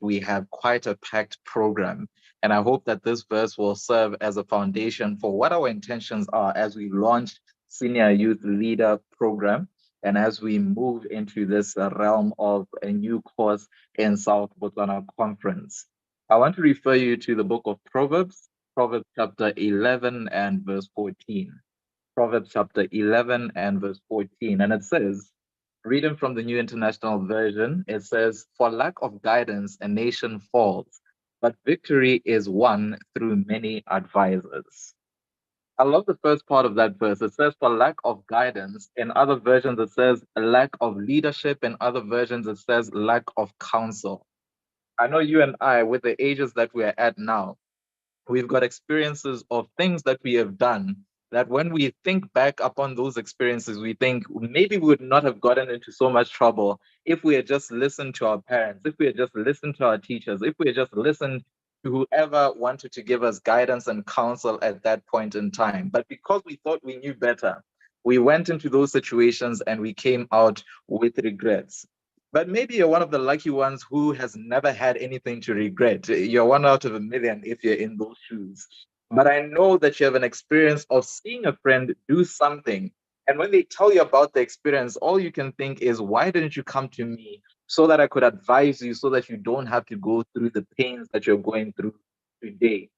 we have quite a packed program. And I hope that this verse will serve as a foundation for what our intentions are as we launch Senior Youth Leader Program and as we move into this realm of a new course in South Botswana Conference. I want to refer you to the book of Proverbs, Proverbs chapter 11 and verse 14. Proverbs chapter 11 and verse 14. And it says, reading from the New International Version, it says, for lack of guidance, a nation falls, but victory is won through many advisors. I love the first part of that verse. It says, for lack of guidance. In other versions, it says, a lack of leadership. In other versions, it says, lack of counsel. I know you and I, with the ages that we are at now, we've got experiences of things that we have done that when we think back upon those experiences, we think maybe we would not have gotten into so much trouble if we had just listened to our parents, if we had just listened to our teachers, if we had just listened to whoever wanted to give us guidance and counsel at that point in time. But because we thought we knew better, we went into those situations and we came out with regrets. But maybe you're one of the lucky ones who has never had anything to regret. You're one out of a million if you're in those shoes. But I know that you have an experience of seeing a friend do something. And when they tell you about the experience, all you can think is, why didn't you come to me so that I could advise you so that you don't have to go through the pains that you're going through today?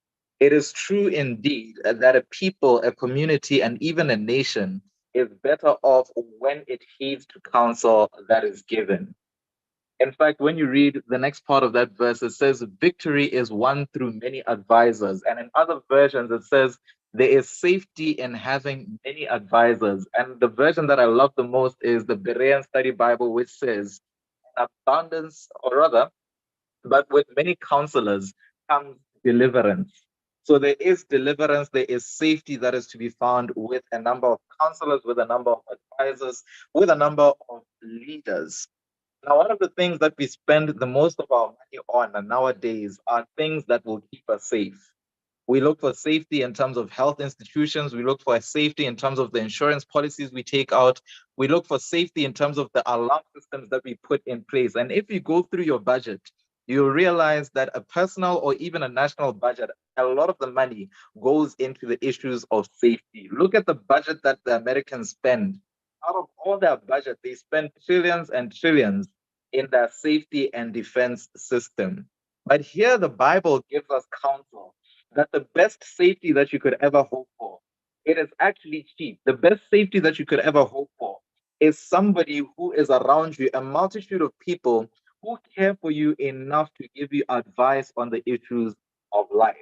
It is true indeed that a people, a community, and even a nation is better off when it heeds to counsel that is given. In fact, when you read the next part of that verse, it says, victory is won through many advisors. And in other versions, it says, there is safety in having many advisors. And the version that I love the most is the Berean Study Bible, which says, abundance, or rather, but with many counselors comes deliverance. So there is deliverance, there is safety that is to be found with a number of counselors, with a number of advisors, with a number of leaders. Now, one of the things that we spend the most of our money on nowadays are things that will keep us safe. We look for safety in terms of health institutions. We look for safety in terms of the insurance policies we take out. We look for safety in terms of the alarm systems that we put in place. And if you go through your budget, you realize that a personal or even a national budget, a lot of the money goes into the issues of safety. Look at the budget that the Americans spend. Out of all their budget, they spend trillions and trillions in their safety and defense system. But here the Bible gives us counsel that the best safety that you could ever hope for, it is actually cheap. The best safety that you could ever hope for is somebody who is around you, a multitude of people who care for you enough to give you advice on the issues of life.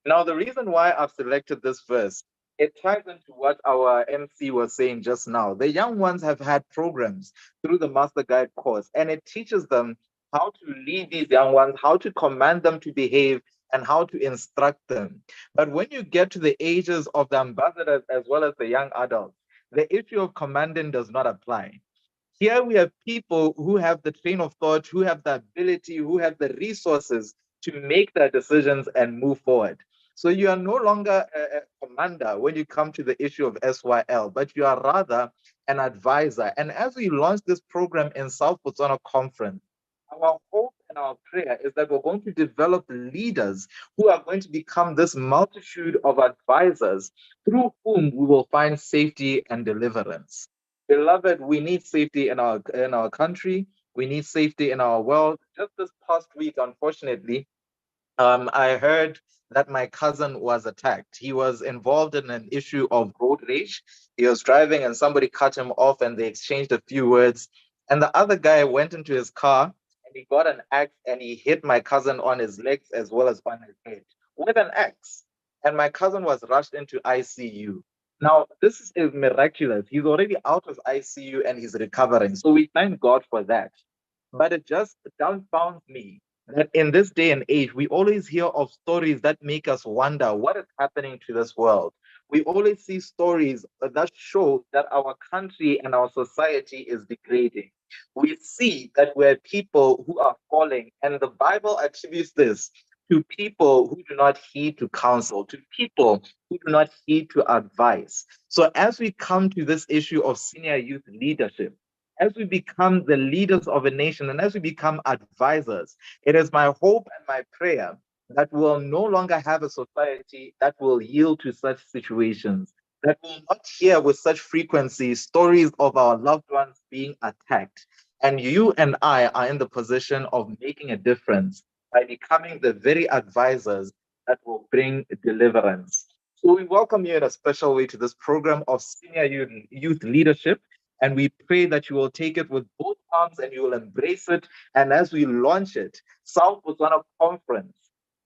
Now, the reason why I've selected this verse, it ties into what our MC was saying just now. The young ones have had programs through the Master Guide course, and it teaches them how to lead these young ones, how to command them to behave, and how to instruct them. But when you get to the ages of the ambassadors as well as the young adults, the issue of commanding does not apply. Here we have people who have the train of thought, who have the ability, who have the resources to make their decisions and move forward. So you are no longer a commander when you come to the issue of SYL, but you are rather an advisor. And as we launch this program in South Botswana Conference, our hope and our prayer is that we're going to develop leaders who are going to become this multitude of advisors through whom we will find safety and deliverance. Beloved, we need safety in our country. We need safety in our world. Just this past week, unfortunately, I heard that my cousin was attacked. He was involved in an issue of road rage. He was driving and somebody cut him off and they exchanged a few words. And the other guy went into his car and he got an axe and he hit my cousin on his legs as well as on his head with an axe. And my cousin was rushed into ICU. Now, is miraculous. He's already out of ICU and he's recovering. So we thank God for that. But it just dumbfounds me that in this day and age, we always hear of stories that make us wonder what is happening to this world. We always see stories that show that our country and our society is degrading. We see that we're people who are falling, and the Bible attributes this to people who do not heed to counsel, to people who do not heed to advice. So, as we come to this issue of senior youth leadership, as we become the leaders of a nation and as we become advisors, it is my hope and my prayer that we'll no longer have a society that will yield to such situations, that will not hear with such frequency stories of our loved ones being attacked. And you and I are in the position of making a difference by becoming the very advisors that will bring deliverance. So we welcome you in a special way to this program of senior youth leadership. And we pray that you will take it with both arms and you will embrace it. And as we launch it, South Botswana Conference,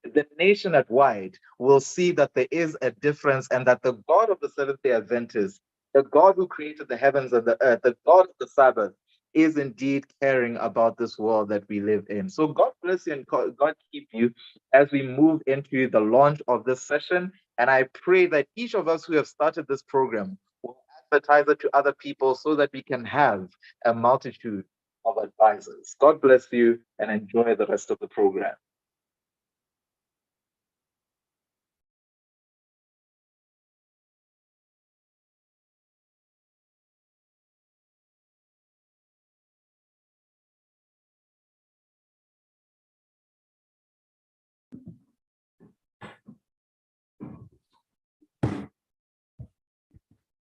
the nation at wide will see that there is a difference and that the God of the Seventh-day Adventist, the God who created the heavens and the earth, the God of the Sabbath, is indeed caring about this world that we live in. So God bless you and God keep you as we move into the launch of this session. And I pray that each of us who have started this program will advertise it to other people so that we can have a multitude of advisors. God bless you and enjoy the rest of the program.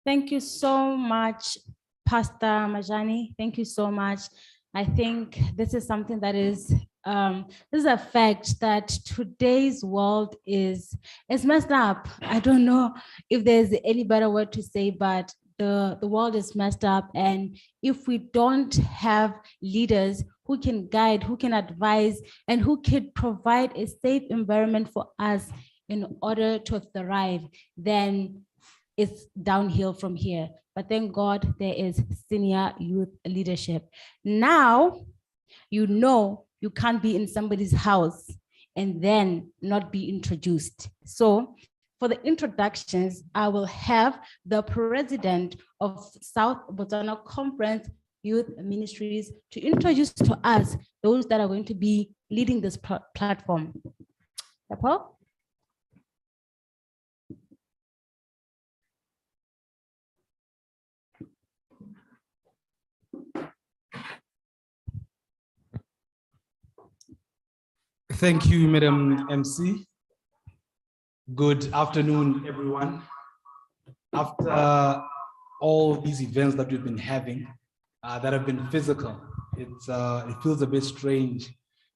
Thank you so much, Pastor Majani. Thank you so much. I think this is something that is, this is a fact that today's world is messed up. I don't know if there's any better word to say, but the world is messed up. And if we don't have leaders who can guide, who can advise, and who can provide a safe environment for us in order to thrive, then it's downhill from here. But thank God there is senior youth leadership. Now, you know you can't be in somebody's house and then not be introduced. So for the introductions, I will have the president of South Botswana Conference Youth Ministries to introduce to us those that are going to be leading this platform. Paul? Thank you, Madam MC. Good afternoon, everyone. After all these events that we've been having that have been physical, it feels a bit strange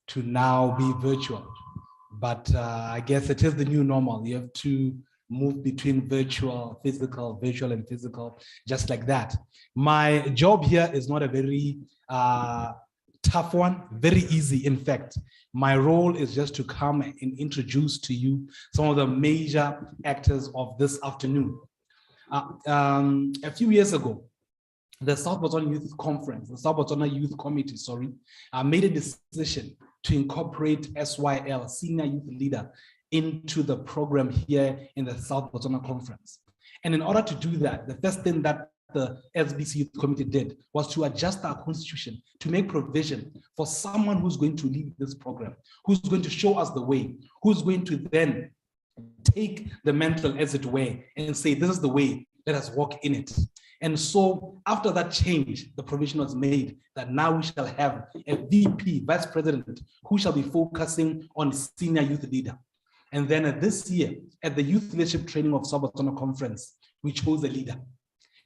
to now be virtual. But I guess it is the new normal. You have to move between virtual, and physical, just like that. My job here is not a very tough one, very easy. In fact, my role is just to come and introduce to you some of the major actors of this afternoon. A few years ago, the South Botswana Youth Conference, the South Botswana Youth Committee, made a decision to incorporate SYL, Senior Youth Leader, into the program here in the South Botswana Conference. And in order to do that, the first thing that the SBC Youth Committee did was to adjust our constitution to make provision for someone who's going to lead this program, who's going to show us the way, who's going to then take the mantle, as it were, and say, this is the way, let us walk in it. And so after that change, the provision was made that now we shall have a VP, Vice President, who shall be focusing on senior youth leader. And then this year, at the Youth Leadership Training of South Botswana Conference, we chose a leader.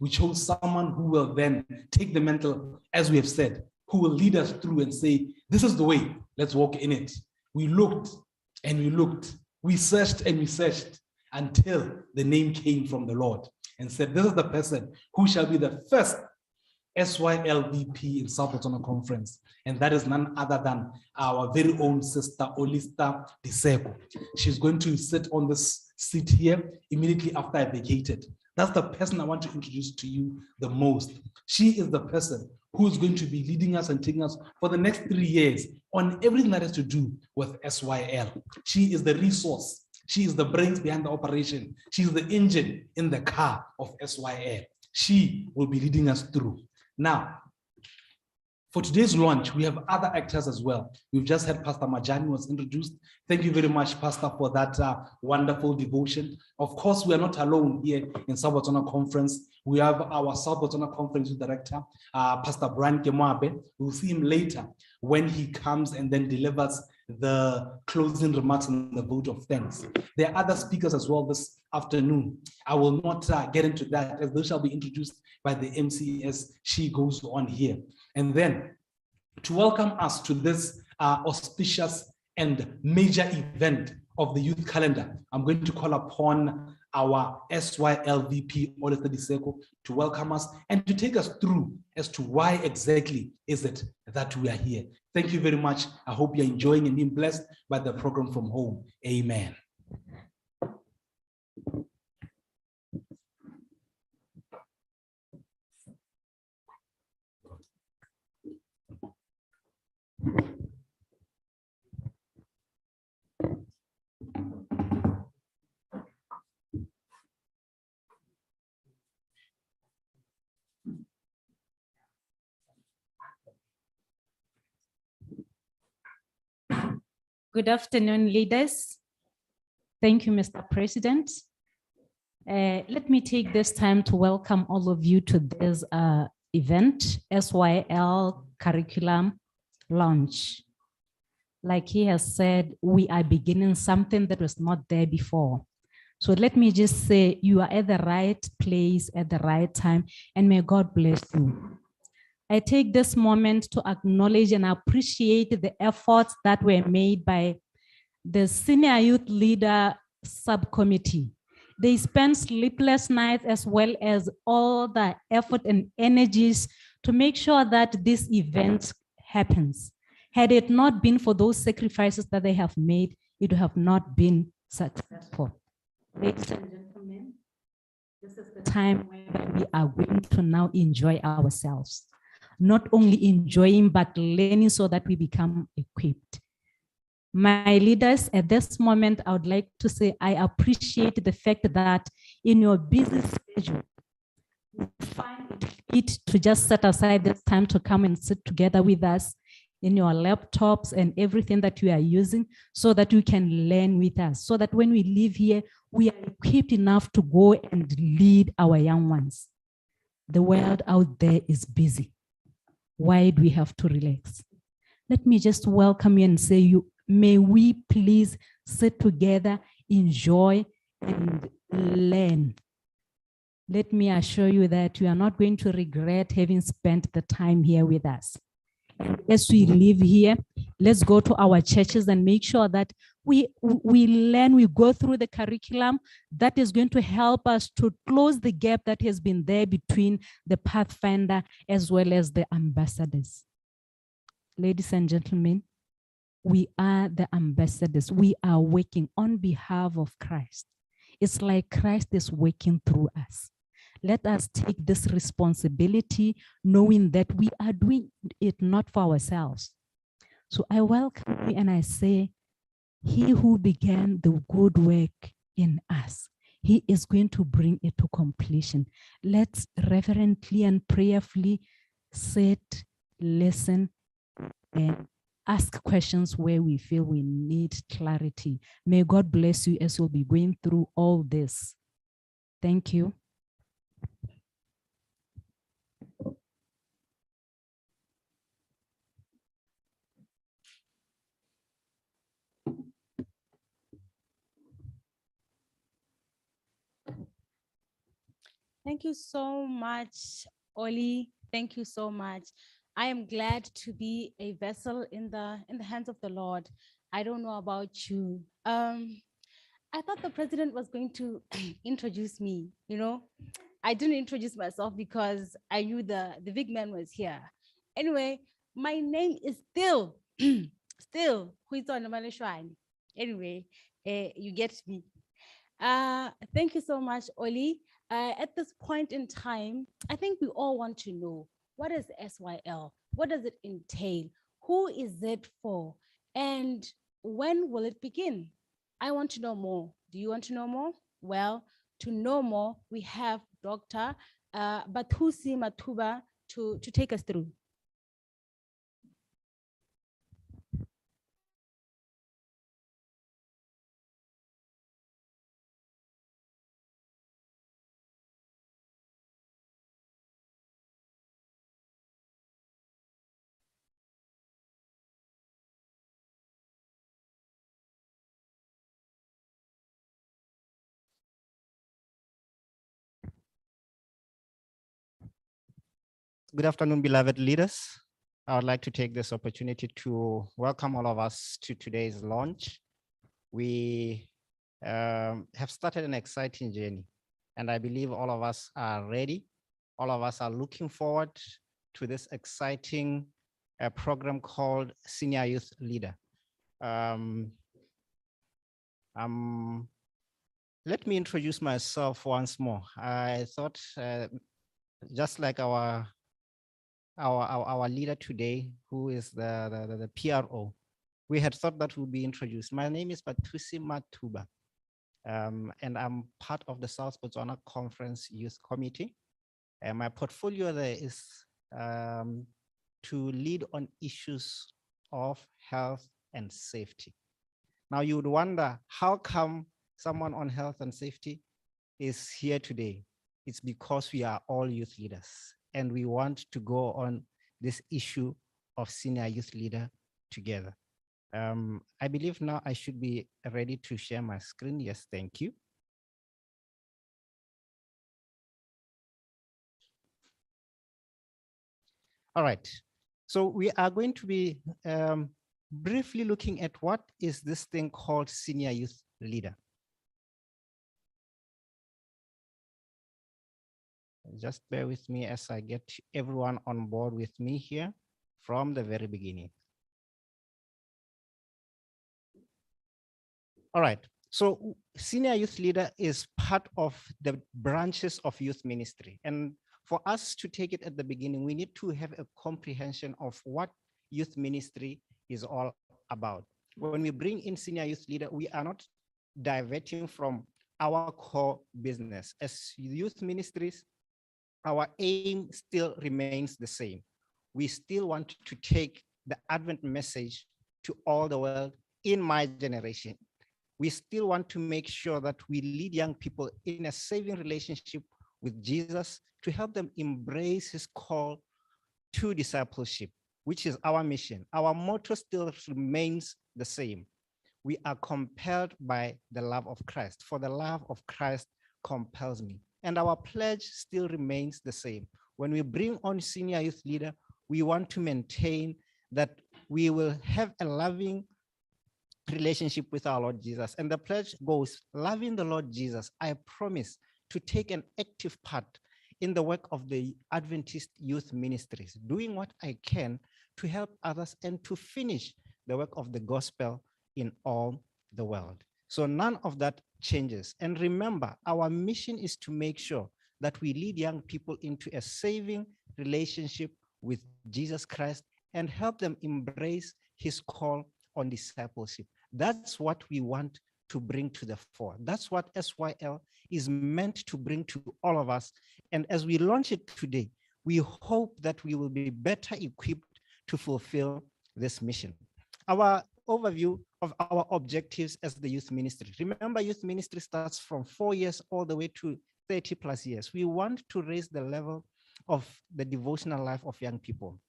We chose someone who will then take the mantle, as we have said, who will lead us through and say, this is the way, let's walk in it. We looked and we looked, we searched and we searched until the name came from the Lord and said, this is the person who shall be the first SYL VP in South Botswana Conference. And that is none other than our very own sister, Olista Diseko. She's going to sit on this seat here immediately after I vacated. That's the person I want to introduce to you the most. She is the person who is going to be leading us and taking us for the next 3 years on everything that has to do with SYL. She is the resource. She is the brains behind the operation. She is the engine in the car of SYL. She will be leading us through. Now, For today's launch, we have other actors as well. We've just had Pastor Majani was introduced. Thank you very much, Pastor, for that wonderful devotion. Of course, we are not alone here in South Botswana Conference. We have our South Botswana Conference Director, Pastor Brian Kemwabe. We'll see him later when he comes and then delivers the closing remarks and the vote of thanks. There are other speakers as well this afternoon. I will not get into that, as those shall be introduced by the MC as she goes on here. And then to welcome us to this auspicious and major event of the youth calendar, I'm going to call upon our SYL VP, Olitha Diseko, to welcome us and to take us through as to why exactly is it that we are here. Thank you very much. I hope you're enjoying and being blessed by the program from home. Amen. Good afternoon, leaders. Thank you, Mr. President. Let me take this time to welcome all of you to this event, SYL Curriculum Launch. Like he has said, we are beginning something that was not there before. So let me just say, you are at the right place at the right time, and may God bless you. I take this moment to acknowledge and appreciate the efforts that were made by the Senior Youth Leader Subcommittee. They spent sleepless nights as well as all the effort and energies to make sure that this event happens. Had it not been for those sacrifices that they have made, it would have not been successful. Ladies and gentlemen, this is the time where we are going to now enjoy ourselves. Not only enjoying, but learning so that we become equipped. My leaders, at this moment, I would like to say I appreciate the fact that in your busy schedule, you find it to just set aside this time to come and sit together with us in your laptops and everything that you are using so that you can learn with us, so that when we leave here, we are equipped enough to go and lead our young ones. The world out there is busy. Why do we have to relax? Let me just welcome you and say, may we please sit together, enjoy, and learn. Let me assure you that you are not going to regret having spent the time here with us. As we live here, let's go to our churches and make sure that we learn, we go through the curriculum that is going to help us to close the gap that has been there between the Pathfinder as well as the ambassadors. Ladies and gentlemen, we are the ambassadors. We are working on behalf of Christ. It's like Christ is working through us. Let us take this responsibility, knowing that we are doing it not for ourselves. So I welcome you and I say, he who began the good work in us, he is going to bring it to completion. Let's reverently and prayerfully sit, listen, and ask questions where we feel we need clarity. May God bless you as you'll be going through all this. Thank you. Thank you so much, Oli. Thank you so much. I am glad to be a vessel in the hands of the Lord. I don't know about you. I thought the president was going to introduce me, you know. I didn't introduce myself because I knew the big man was here. Anyway, my name is still Huizona Maleshwani. Anyway, you get me. Thank you so much, Oli. At this point in time, I think we all want to know, what is SYL? What does it entail? Who is it for? And when will it begin? I want to know more. Do you want to know more? Well, to know more, we have Dr. Bathusi Matuba to take us through. Good afternoon, beloved leaders. I would like to take this opportunity to welcome all of us to today's launch. We have started an exciting journey, and I believe all of us are ready. All of us are looking forward to this exciting program called Senior Youth Leader. Let me introduce myself once more. I thought, just like our leader today, who is the PRO, we had thought that would be introduced. My name is Batusi Matuba, and I'm part of the South Botswana Conference Youth Committee. And my portfolio there is to lead on issues of health and safety. Now you would wonder, how come someone on health and safety is here today? It's because we are all youth leaders, and we want to go on this issue of senior youth leader together. I believe now I should be ready to share my screen. Yes, thank you. All right, so we are going to be briefly looking at what is this thing called senior youth leader. Just bear with me as I get everyone on board with me here from the very beginning. All right, so senior youth leader is part of the branches of youth ministry. And for us to take it at the beginning, we need to have a comprehension of what youth ministry is all about. When we bring in senior youth leader, we are not diverting from our core business. As youth ministries, our aim still remains the same. We still want to take the Advent message to all the world in my generation. We still want to make sure that we lead young people in a saving relationship with Jesus to help them embrace his call to discipleship, which is our mission. Our motto still remains the same. We are compelled by the love of Christ, for the love of Christ compels me. And our pledge still remains the same. When we bring on senior youth leader, we want to maintain that we will have a loving relationship with our Lord Jesus. And the pledge goes, loving the Lord Jesus, I promise to take an active part in the work of the Adventist youth ministries, doing what I can to help others and to finish the work of the gospel in all the world. So none of that changes. And remember, our mission is to make sure that we lead young people into a saving relationship with Jesus Christ and help them embrace his call on discipleship. That's what we want to bring to the fore. That's what SYL is meant to bring to all of us. And as we launch it today, we hope that we will be better equipped to fulfill this mission. Our overview of our objectives as the youth ministry. Remember, youth ministry starts from 4 years all the way to 30 plus years. We want to raise the level of the devotional life of young people,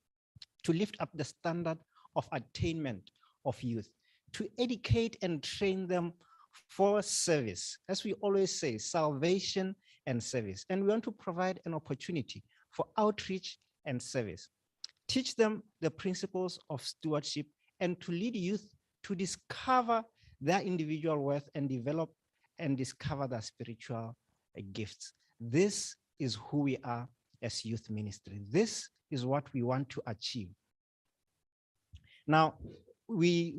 to lift up the standard of attainment of youth, to educate and train them for service. As we always say, salvation and service. And we want to provide an opportunity for outreach and service. Teach them the principles of stewardship and to lead youth to discover their individual worth and develop and discover their spiritual gifts. This is who we are as youth ministry. This is what we want to achieve. Now, we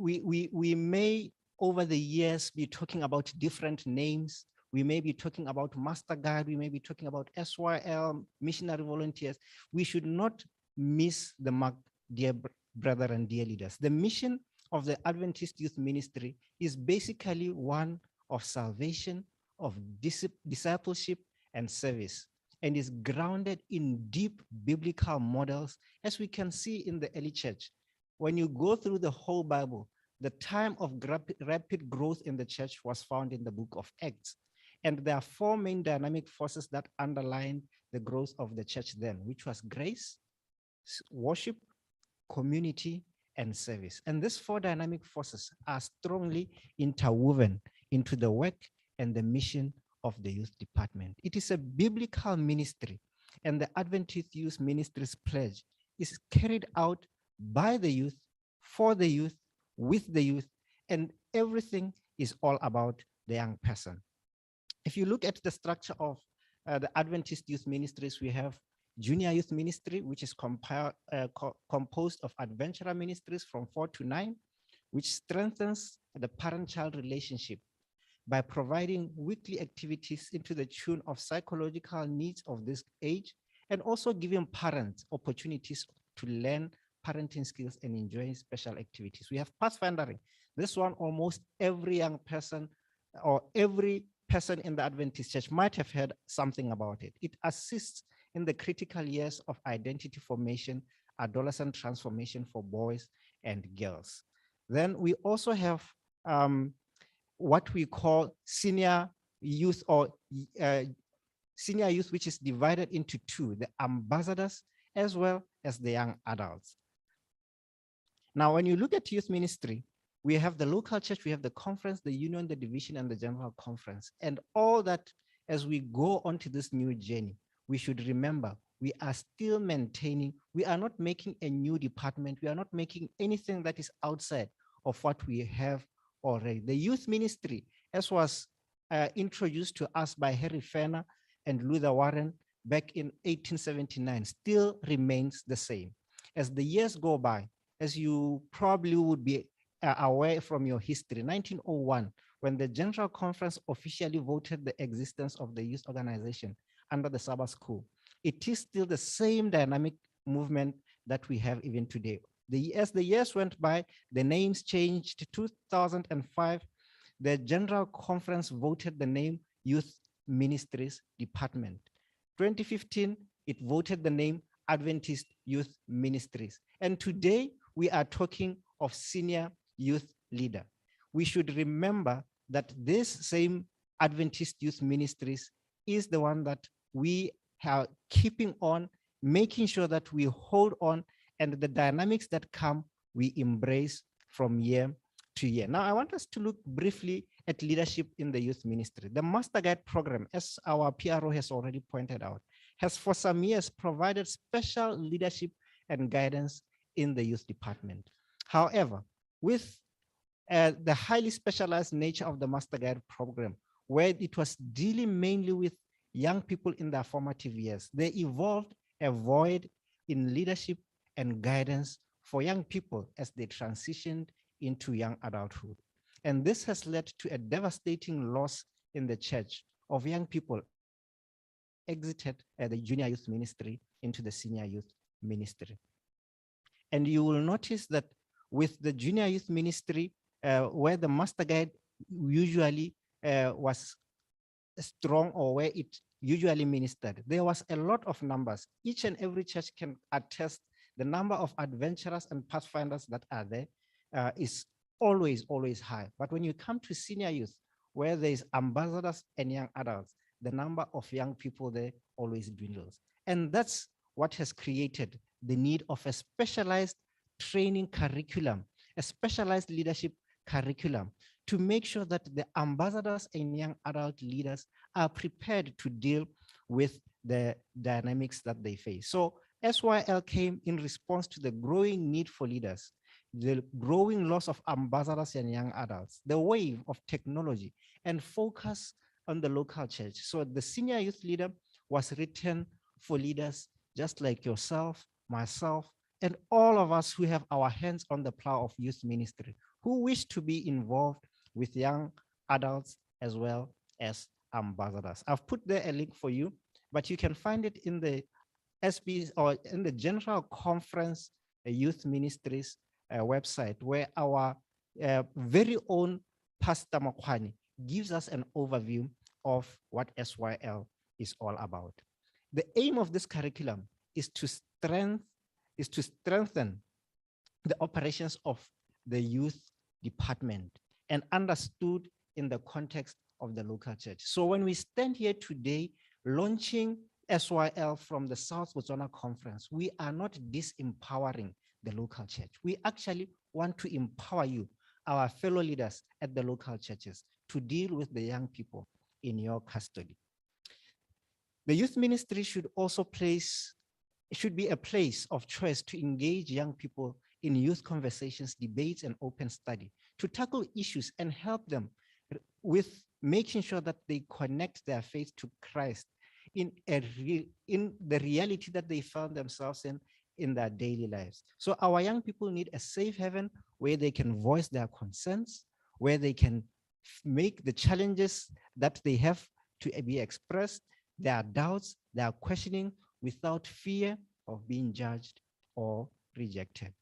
may over the years be talking about different names. We may be talking about Master Guide. We may be talking about SYL, missionary volunteers. We should not miss the mark, dear brother and dear leaders. The mission of the Adventist Youth Ministry is basically one of salvation, of discipleship and service, and is grounded in deep biblical models, as we can see in the early church. When you go through the whole Bible, the time of rapid growth in the church was found in the book of Acts. And there are 4 main dynamic forces that underlined the growth of the church then, which was grace, worship, community, and service. And these 4 dynamic forces are strongly interwoven into the work and the mission of the youth department. It is a biblical ministry And the Adventist Youth Ministries pledge is carried out by the youth, for the youth, with the youth, and everything is all about the young person. If you look at the structure of the Adventist Youth Ministries, we have Junior Youth Ministry, which is composed of adventurer ministries from 4 to 9, which strengthens the parent-child relationship by providing weekly activities into the tune of psychological needs of this age, and also giving parents opportunities to learn parenting skills and enjoying special activities. We have pathfindering. This one, almost every young person or every person in the Adventist church might have heard something about it. It assists in the critical years of identity formation, adolescent transformation for boys and girls. Then we also have what we call senior youth, or senior youth, which is divided into two, the ambassadors as well as the young adults. Now, when you look at youth ministry, we have the local church, we have the conference, the union, the division, and the general conference. And all that, as we go on to this new journey, we should remember we are still maintaining, we are not making a new department, we are not making anything that is outside of what we have already. The youth ministry, as was introduced to us by Harry Fenner and Luther Warren back in 1879, still remains the same. As the years go by, as you probably would be aware from your history, 1901, when the General Conference officially voted the existence of the youth organization under the Sabbath School, it is still the same dynamic movement that we have even today. As the years went by, the names changed. 2005, the General Conference voted the name Youth Ministries Department. 2015, it voted the name Adventist Youth Ministries. And today, we are talking of senior youth leader. We should remember that this same Adventist Youth Ministries is the one that we are keeping on, making sure that we hold on, and the dynamics that come, we embrace from year to year. Now, I want us to look briefly at leadership in the youth ministry. The Master Guide program, as our PRO has already pointed out, has for some years provided special leadership and guidance in the youth department. However, with the highly specialized nature of the Master Guide program, where it was dealing mainly with young people in their formative years, they evolved a void in leadership and guidance for young people as they transitioned into young adulthood. And this has led to a devastating loss in the church of young people exited the junior youth ministry into the senior youth ministry. And you will notice that with the junior youth ministry, where the Master Guide usually was strong, or where it usually ministered, there was a lot of numbers. Each and every church can attest the number of adventurers and pathfinders that are there is always, always high. But when you come to senior youth, where there's ambassadors and young adults, the number of young people there always dwindles. And that's what has created the need of a specialized training curriculum, a specialized leadership curriculum, to make sure that the ambassadors and young adult leaders are prepared to deal with the dynamics that they face. So SYL came in response to the growing need for leaders, the growing loss of ambassadors and young adults, the wave of technology, and focus on the local church. So the senior youth leader was written for leaders just like yourself, myself, and all of us who have our hands on the plow of youth ministry, who wish to be involved with young adults as well as ambassadors. I've put there a link for you, but you can find it in the SB or in the General Conference Youth Ministries website, where our very own Pastor Mokwani gives us an overview of what SYL is all about. The aim of this curriculum is to strengthen the operations of the youth department and understood in the context of the local church. So when we stand here today launching SYL from the South Botswana Conference, we are not disempowering the local church. We actually want to empower you, our fellow leaders at the local churches, to deal with the young people in your custody. The youth ministry should also should be a place of choice to engage young people in youth conversations, debates, and open study, to tackle issues and help them with making sure that they connect their faith to Christ in the reality that they found themselves in their daily lives. So our young people need a safe haven where they can voice their concerns, where they can make the challenges that they have to be expressed, their doubts, their questioning, without fear of being judged or rejected.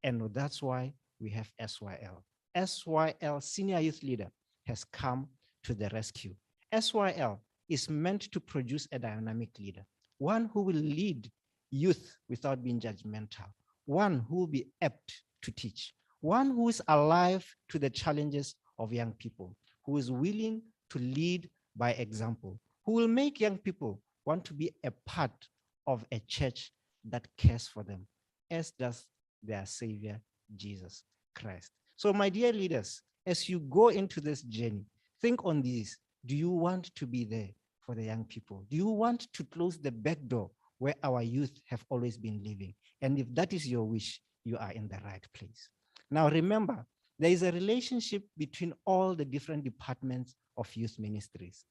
And that's why we have SYL. SYL, Senior Youth Leader, has come to the rescue. SYL is meant to produce a dynamic leader, one who will lead youth without being judgmental, one who will be apt to teach, one who is alive to the challenges of young people, who is willing to lead by example, who will make young people want to be a part of a church that cares for them, as does their Savior, Jesus Christ. So my dear leaders, as you go into this journey, think on these. Do you want to be there for the young people? Do you want to close the back door where our youth have always been living? And if that is your wish, you are in the right place. Now remember, there is a relationship between all the different departments of youth ministries,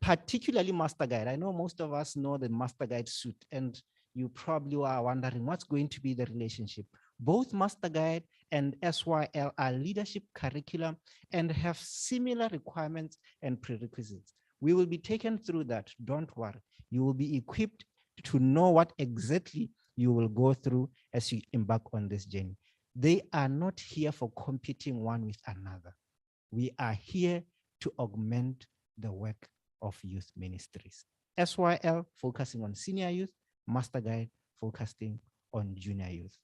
particularly Master Guide. I know most of us know the Master Guide suit, and you probably are wondering what's going to be the relationship. Both Master Guide and SYL are leadership curriculum and have similar requirements and prerequisites. We will be taken through that, don't worry. You will be equipped to know what exactly you will go through as you embark on this journey. They are not here for competing one with another. We are here to augment the work of youth ministries. SYL focusing on senior youth, Master Guide focusing on junior youth.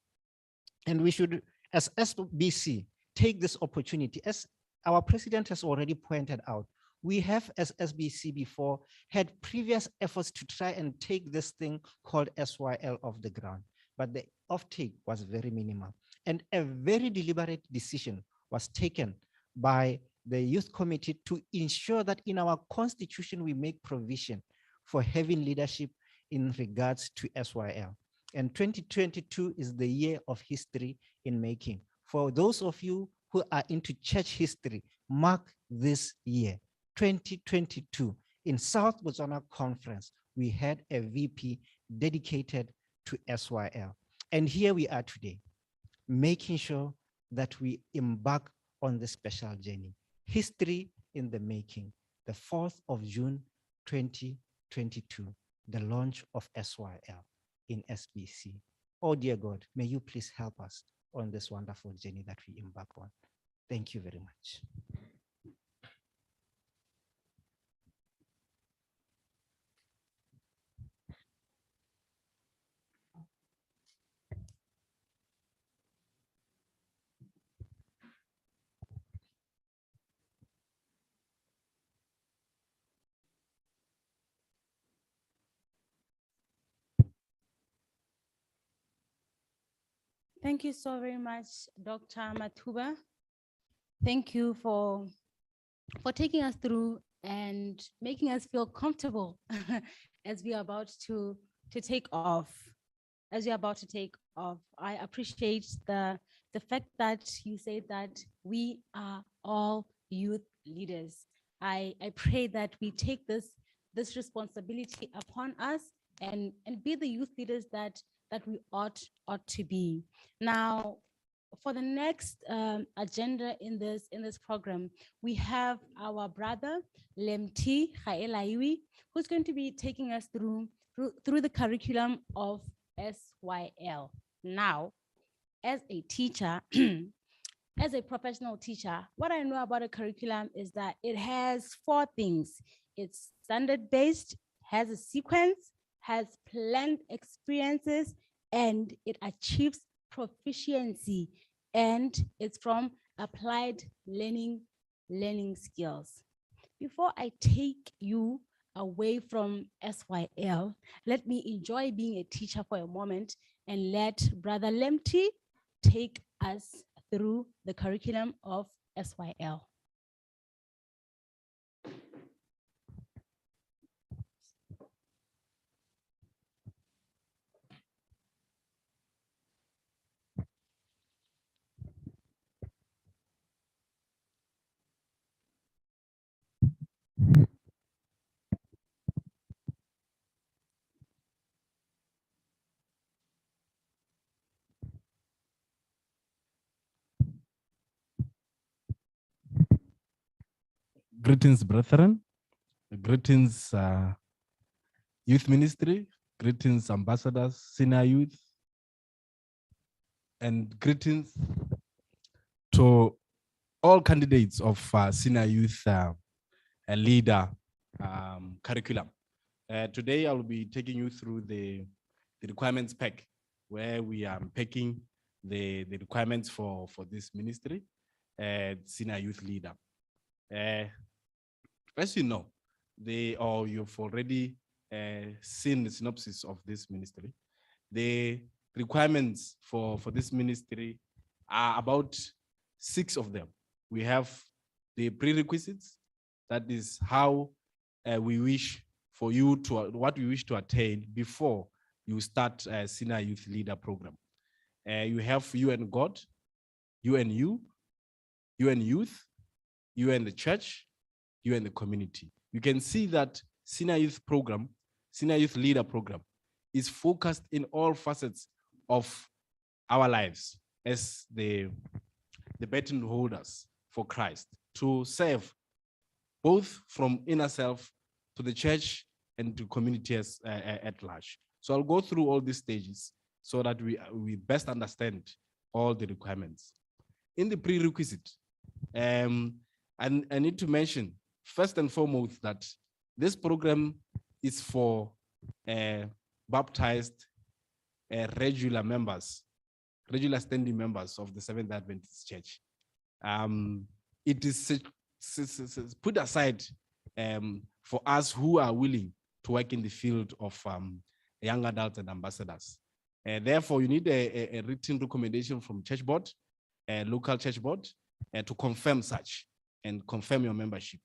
And we should, as SBC, take this opportunity. As our president has already pointed out, we have, as SBC before, had previous efforts to try and take this thing called SYL off the ground, but the offtake was very minimal. And a very deliberate decision was taken by the youth committee to ensure that in our constitution, we make provision for having leadership in regards to SYL. And 2022 is the year of history in making. For those of you who are into church history, mark this year, 2022, in South Botswana Conference, we had a VP dedicated to SYL. And here we are today, making sure that we embark on this special journey. History in the making, the 4th of June, 2022, the launch of SYL in SBC. Oh dear God, may you please help us on this wonderful journey that we embark on. Thank you very much. Thank you so very much, Dr. Matuba. Thank you for taking us through and making us feel comfortable as we are about to take off. As we are about to take off, I appreciate the fact that you say that we are all youth leaders. I pray that we take this responsibility upon us and be the youth leaders that we ought to be. Now, for the next agenda in this program, we have our brother Lemti Khaelaiwi, who's going to be taking us through the curriculum of SYL. Now, as a teacher, as a professional teacher, what I know about a curriculum is that it has 4 things. It's standard-based, has a sequence, has planned experiences, and it achieves proficiency, and it's from applied learning skills. Before I take you away from SYL, let me enjoy being a teacher for a moment and let Brother Lemti take us through the curriculum of SYL. Greetings, brethren. Greetings, youth ministry. Greetings, ambassadors, senior youth. And greetings to all candidates of senior youth leader curriculum. Today, I will be taking you through the requirements pack, where we are packing the requirements for this ministry, senior youth leader. As you know, you've already seen the synopsis of this ministry. The requirements for this ministry are about 6 of them. We have the prerequisites, that is how we wish for you to, what we wish to attain before you start a senior youth leader program. You have you and God, you and you and youth, you and the church, you and the community. You can see that senior youth program, senior youth leader program, is focused in all facets of our lives as the baton holders for Christ, to serve both from inner self to the church and to communities at large. So I'll go through all these stages so that we best understand all the requirements. In the prerequisite, I need to mention first and foremost that this program is for baptized regular standing members of the Seventh Adventist Church. It is put aside for us who are willing to work in the field of young adults and ambassadors. Therefore, you need a written recommendation from church board, local church board, to confirm such and confirm your membership.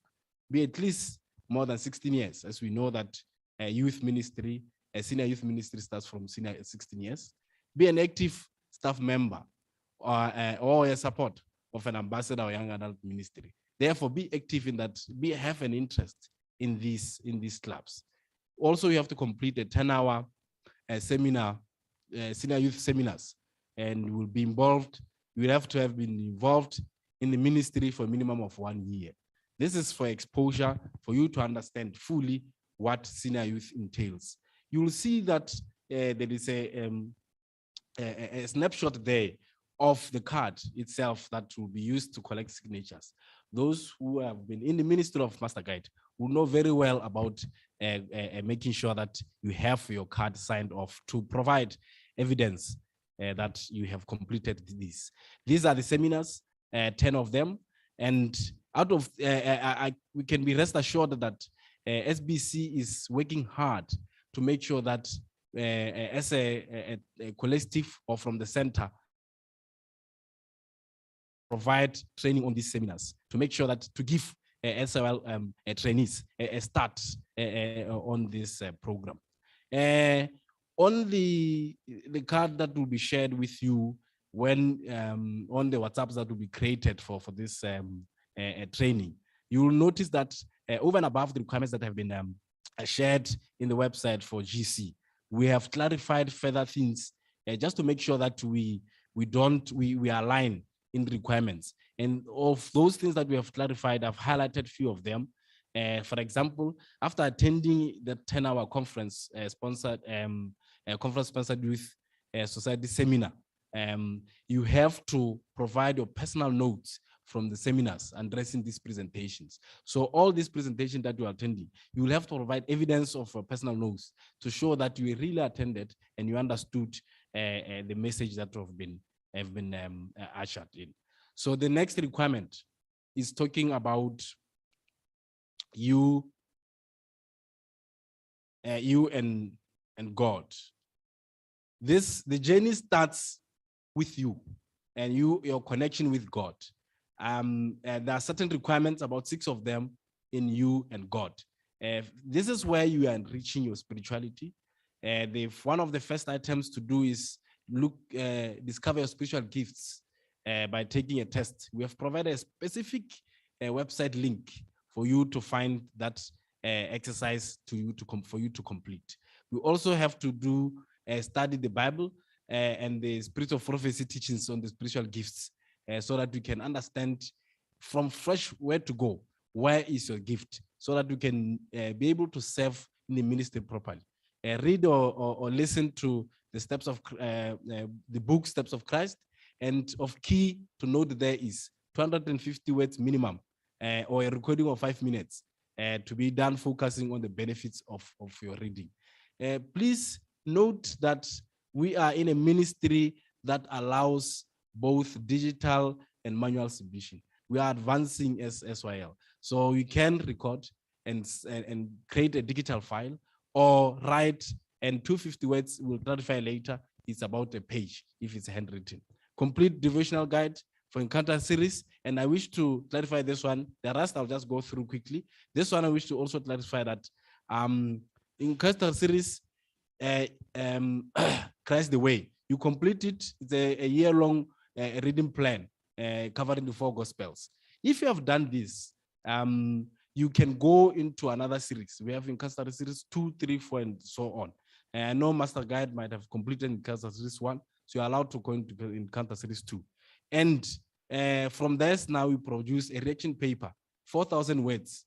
Be at least more than 16 years, as we know that youth ministry, senior youth ministry starts from senior 16 years. Be an active staff member or a support of an ambassador or young adult ministry. Therefore, be active in that, have an interest in these clubs. Also, you have to complete a 10-hour seminar, senior youth seminars, and you will be involved. You will have to have been involved in the ministry for a minimum of 1 year. This is for exposure, for you to understand fully what senior youth entails. You will see that there is a snapshot there of the card itself that will be used to collect signatures. Those who have been in the ministry of Master Guide will know very well about making sure that you have your card signed off to provide evidence that you have completed this. These are the seminars, 10 of them, and out of we can be rest assured that SBC is working hard to make sure that as a collective or from the center, provide training on these seminars to make sure that to give SYL trainees a start on this program. On the card that will be shared with you when on the WhatsApps that will be created for this training, you will notice that over and above the requirements that have been shared in the website for GC, we have clarified further things just to make sure that we align in the requirements. And of those things that we have clarified, I've highlighted a few of them. For example, after attending the 10-hour conference sponsored youth society seminar, you have to provide your personal notes from the seminars addressing these presentations. So all these presentations that you are attending, you will have to provide evidence of personal notes to show that you really attended and you understood the message that have been ushered in. So the next requirement is talking about you and God. The journey starts with you and your connection with God. There are certain requirements, about 6 of them, in you and God. This is where you are enriching your spirituality. One of the first items to do is discover your spiritual gifts by taking a test. We have provided a specific website link for you to find that exercise for you to complete. We also have to study the Bible and the spirit of prophecy teachings on the spiritual gifts so that we can understand from fresh where to go where is your gift, so that you can be able to serve in the ministry properly. Read or listen to the steps of the book Steps of Christ, and of key to note there is 250 words minimum, or a recording of 5 minutes to be done focusing on the benefits of your reading. Please note that we are in a ministry that allows both digital and manual submission. We are advancing as SYL. So you can record and create a digital file, or write, and 250 words, we'll clarify later, it's about a page if it's handwritten. Complete devotional guide for Encounter series, and I wish to clarify this one. The rest I'll just go through quickly. This one I wish to also clarify that Encounter series, Christ the Way, you complete it. It's a year-long reading plan covering the 4 Gospels. If you have done this, you can go into another series. We have Encounter series 2, 3, 4, and so on. I know Master Guide might have completed Encounter series 1, so you're allowed to go into Encounter series 2. And from this, now we produce a reaction paper, 4,000 words,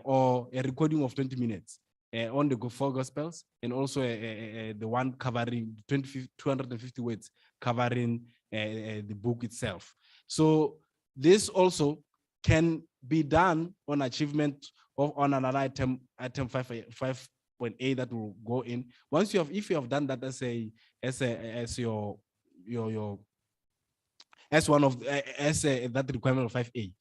or a recording of 20 minutes on the 4 Gospels, and also the one covering 250 words covering the book itself. So this also can be done on achievement of on another item 5.8 that will go in. Once you have, if you have done that as that requirement of 5A,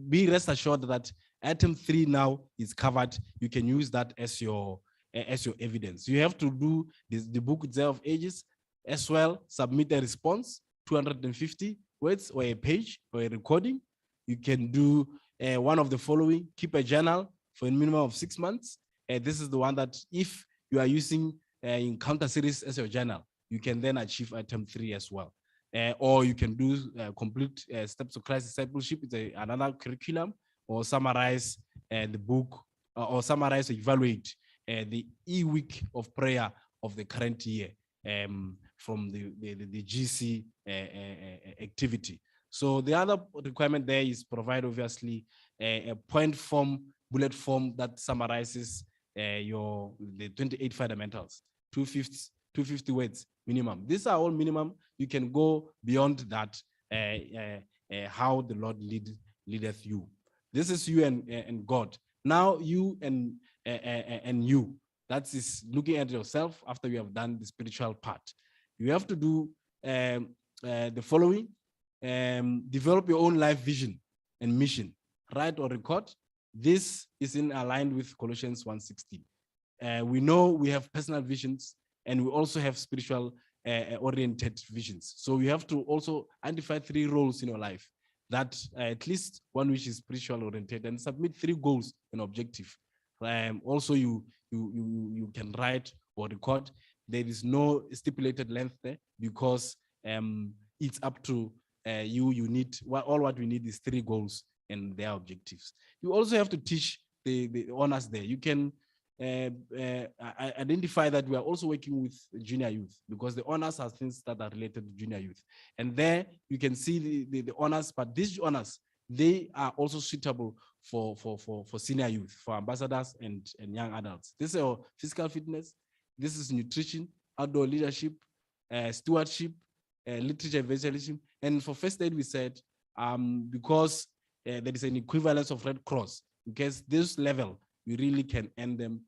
be rest assured that item 3 now is covered. You can use that as your evidence. You have to do the book itself ages as well, submit a response, 250 words or a page or a recording. You can do one of the following: keep a journal for a minimum of 6 months. This is the one that if you are using Encounter series as your journal, you can then achieve item 3 as well. Or you can do complete Steps of Christ discipleship. It's another curriculum, or summarize the book, or summarize or evaluate the e-week of prayer of the current year from the GC activity. So the other requirement there is provide obviously a point form, bullet form that summarizes the 28 fundamentals, 250 words minimum. These are all minimum. You can go beyond that, how the Lord leadeth you. This is you and God. Now you and you. That is looking at yourself after you have done the spiritual part. You have to do the following. Develop your own life vision and mission. Write or record. This is in aligned with Colossians 1:16. We know we have personal visions, and we also have spiritual oriented visions. So we have to also identify 3 roles in your life, that at least one which is spiritual oriented, and submit 3 goals and objective. Also, you can write or record. There is no stipulated length there, because it's up to you need all what we need is 3 goals and their objectives. You also have to teach the honors there. You can identify that we are also working with junior youth, because the honors are things that are related to junior youth. And there you can see the honors, but these honors, they are also suitable for senior youth, for ambassadors and young adults. This is our physical fitness. This is nutrition, outdoor leadership, stewardship, literature evangelism. And for first aid, we said, because there is an equivalence of Red Cross, because this level, we really can end them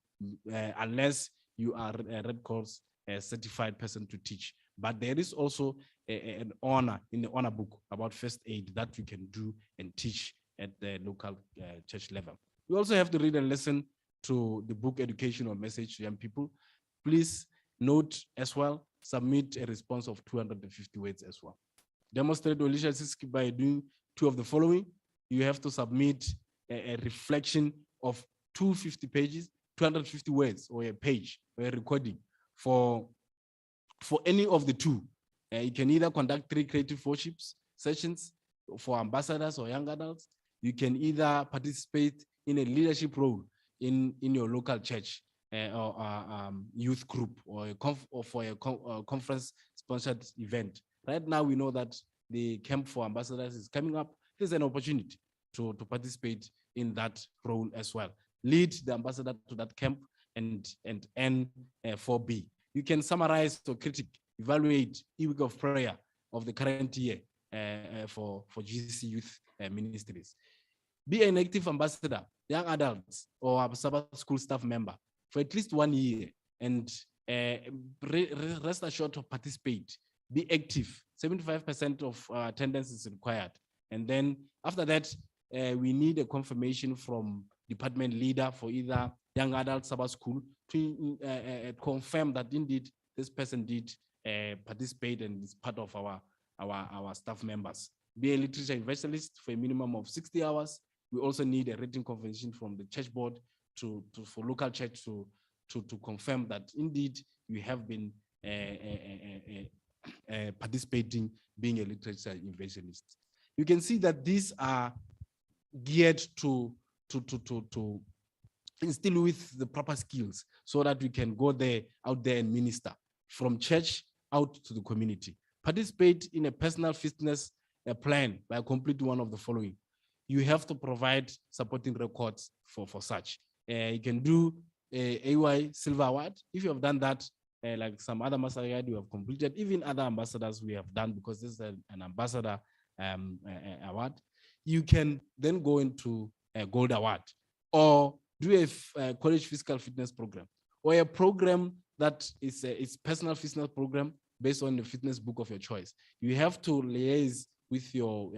unless you are a Red Cross certified person to teach. But there is also an honor in the honor book about first aid that you can do and teach at the local church level. We also have to read and listen to the book Educational Message to Young People. Please note as well, submit a response of 250 words as well. Demonstrate your leadership by doing 2 of the following. You have to submit a reflection of 250 pages, 250 words, or a page, or a recording for any of the 2. You can either conduct 3 creative worship sessions for ambassadors or young adults. You can either participate in a leadership role in your local church or youth group, or for a conference sponsored event. Right now, we know that the camp for ambassadors is coming up. There's an opportunity. to participate in that role as well. Lead the ambassador to that camp and N 4B. You can summarize or critic, evaluate e-week of prayer of the current year for GCC Youth Ministries. Be an active ambassador, young adults, or a Sabbath school staff member for at least 1 year, and rest assured to participate. Be active. 75% of attendance is required. And then after that, we need a confirmation from department leader for either young adult Sabbath school to confirm that indeed this person did participate and is part of our staff members. Be a literature evangelist for a minimum of 60 hours. We also need a written confirmation from the church board for local church to confirm that indeed you have been participating, being a literature evangelist. You can see that these are geared to instill with the proper skills so that we can go out there and minister from church out to the community. Participate in a personal fitness plan by completing one of the following. You have to provide supporting records for such. You can do a AY Silver Award. If you have done that, like some other ambassador you have completed, even other ambassadors we have done, because this is an ambassador award. You can then go into a gold award or do a college physical fitness program or a program that is personal fitness program based on the fitness book of your choice. You have to liaise with your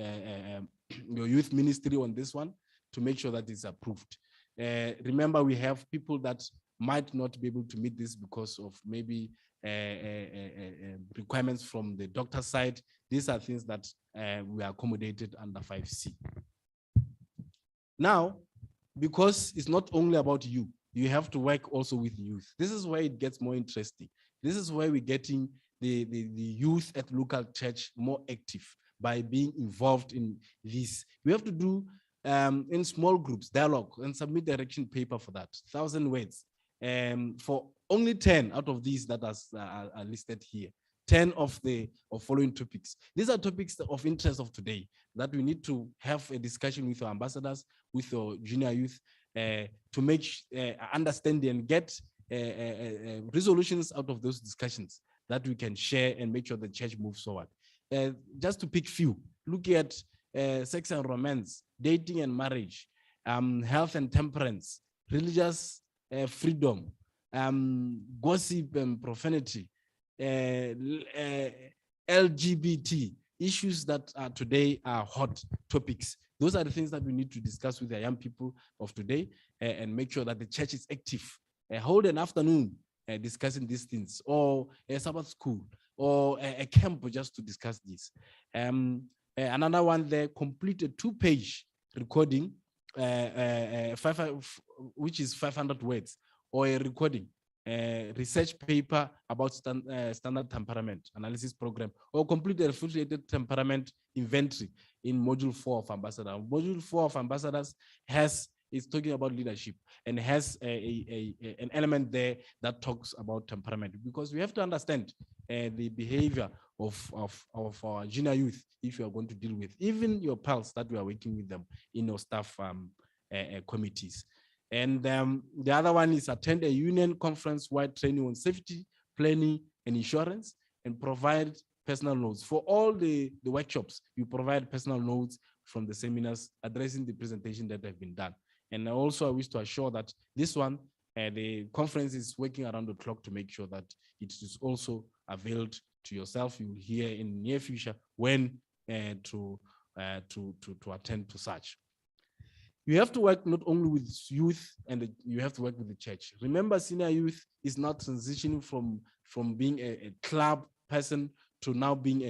youth ministry on this one to make sure that it's approved. Remember, we have people that might not be able to meet this because of maybe requirements from the doctor's side. These are things that we are accommodated under 5C. Now, because it's not only about you, you have to work also with youth. This is where it gets more interesting. This is where we're getting the youth at local church more active by being involved in this. We have to do in small groups, dialogue, and submit direction paper for that, 1,000 words. For only 10 out of these that are listed here, 10 of following topics. These are topics of interest of today that we need to have a discussion with our ambassadors, with our junior youth, to make understand and get resolutions out of those discussions that we can share and make sure the church moves forward. Just to pick few, look at sex and romance, dating and marriage, health and temperance, religious freedom, gossip and profanity, LGBT issues that today are hot topics. Those are the things that we need to discuss with the young people of today and make sure that the church is active. Hold an afternoon discussing these things, or a Sabbath school, or a camp just to discuss this. Another one there, complete a 2-page recording, which is 500 words, or a recording, research paper about standard temperament analysis program, or complete a refrigerated temperament inventory in module 4 of ambassador. Module 4 of ambassadors is talking about leadership and has an element there that talks about temperament, because we have to understand the behavior of our junior youth if you are going to deal with even your pals that we are working with them in your staff committees. And the other one is attend a union conference-wide training on safety, planning, and insurance, and provide personal notes. For all the workshops, you provide personal notes from the seminars addressing the presentation that have been done. And also I wish to assure that this one, the conference is working around the clock to make sure that it is also availed to yourself. You will hear in the near future when to attend to such. You have to work not only with youth, and you have to work with the church. Remember, senior youth is not transitioning from being a club person to now being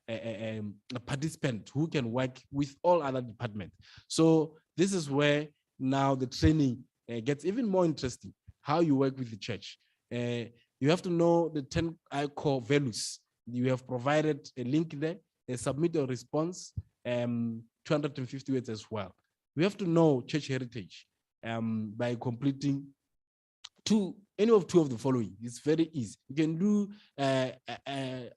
a participant who can work with all other departments. So this is where now the training gets even more interesting, how you work with the church. You have to know the 10 core values. You have provided a link there, submit a response, 250 words as well. We have to know church heritage by completing any of two of the following. It's very easy. You can do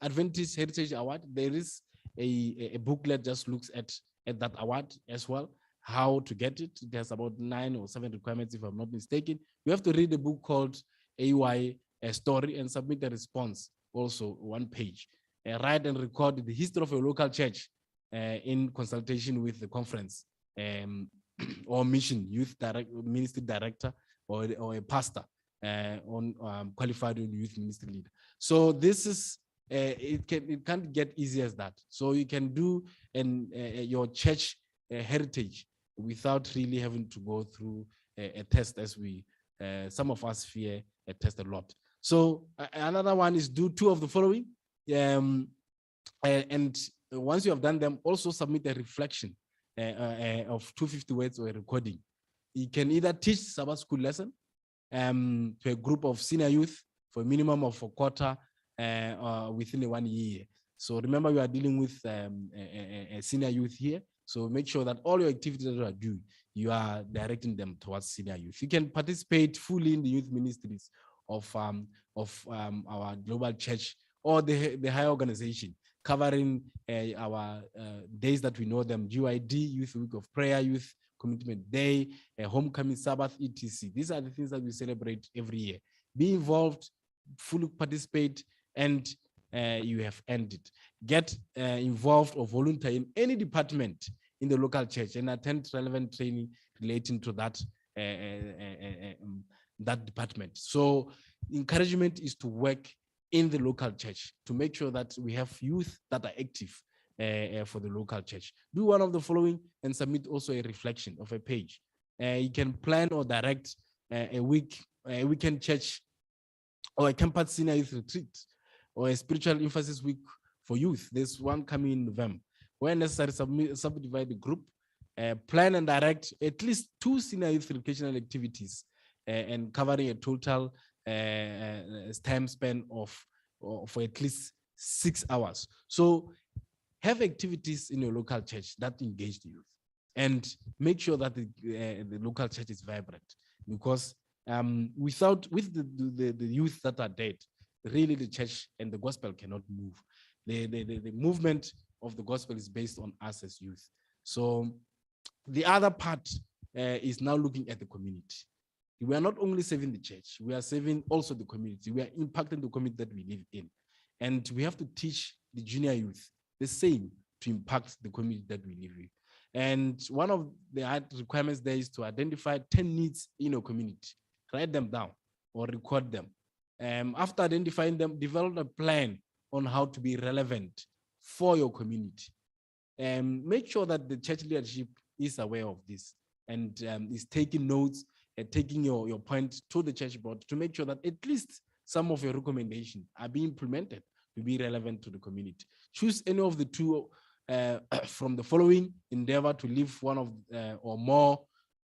Adventist Heritage Award. There is a booklet just looks at at that award as well. How to get it? There's about 9 or 7 requirements, if I'm not mistaken. You have to read a book called AY Story and submit a response, also 1 page. Write and record the history of a local church in consultation with the conference or mission, ministry director, or a pastor on qualified youth ministry leader. So this is it can't get easy as that. So you can do your church heritage without really having to go through a test, as we some of us fear a test a lot. So another one is do 2 of the following, and once you have done them, also submit a reflection of 250 words or a recording. You can either teach Sabbath school lesson to a group of senior youth for a minimum of a quarter within 1 year. So remember, we are dealing with a senior youth here. So make sure that all your activities that you are doing, you are directing them towards senior youth. You can participate fully in the youth ministries of our global church or the higher organization, covering our days that we know them: GYD, Youth Week of Prayer, Youth Commitment Day, Homecoming Sabbath, etc. These are the things that we celebrate every year. Be involved, fully participate, and you have earned it. Get involved or volunteer in any department in the local church and attend relevant training relating to that that department. So encouragement is to work in the local church to make sure that we have youth that are active for the local church. Do one of the following and submit also a reflection of a page. You can plan or direct a weekend church or a campus senior youth retreat or a spiritual emphasis week for youth. There's one coming in November. Where necessary, subdivide the group, plan and direct at least 2 senior youth educational activities and covering a total time span of for at least 6 hours. So have activities in your local church that engage the youth, and make sure that the local church is vibrant, because with the youth that are dead, really the church and the gospel cannot move. The movement of the gospel is based on us as youth. So the other part is now looking at the community. We are not only saving the church, we are saving also the community. We are impacting the community that we live in. And we have to teach the junior youth the same to impact the community that we live in. And one of the requirements there is to identify 10 needs in your community. Write them down or record them. After identifying them, develop a plan on how to be relevant for your community. Make sure that the church leadership is aware of this and is taking notes and taking your point to the church board to make sure that at least some of your recommendations are being implemented to be relevant to the community. Choose any of the 2 from the following, endeavor to lead one of or more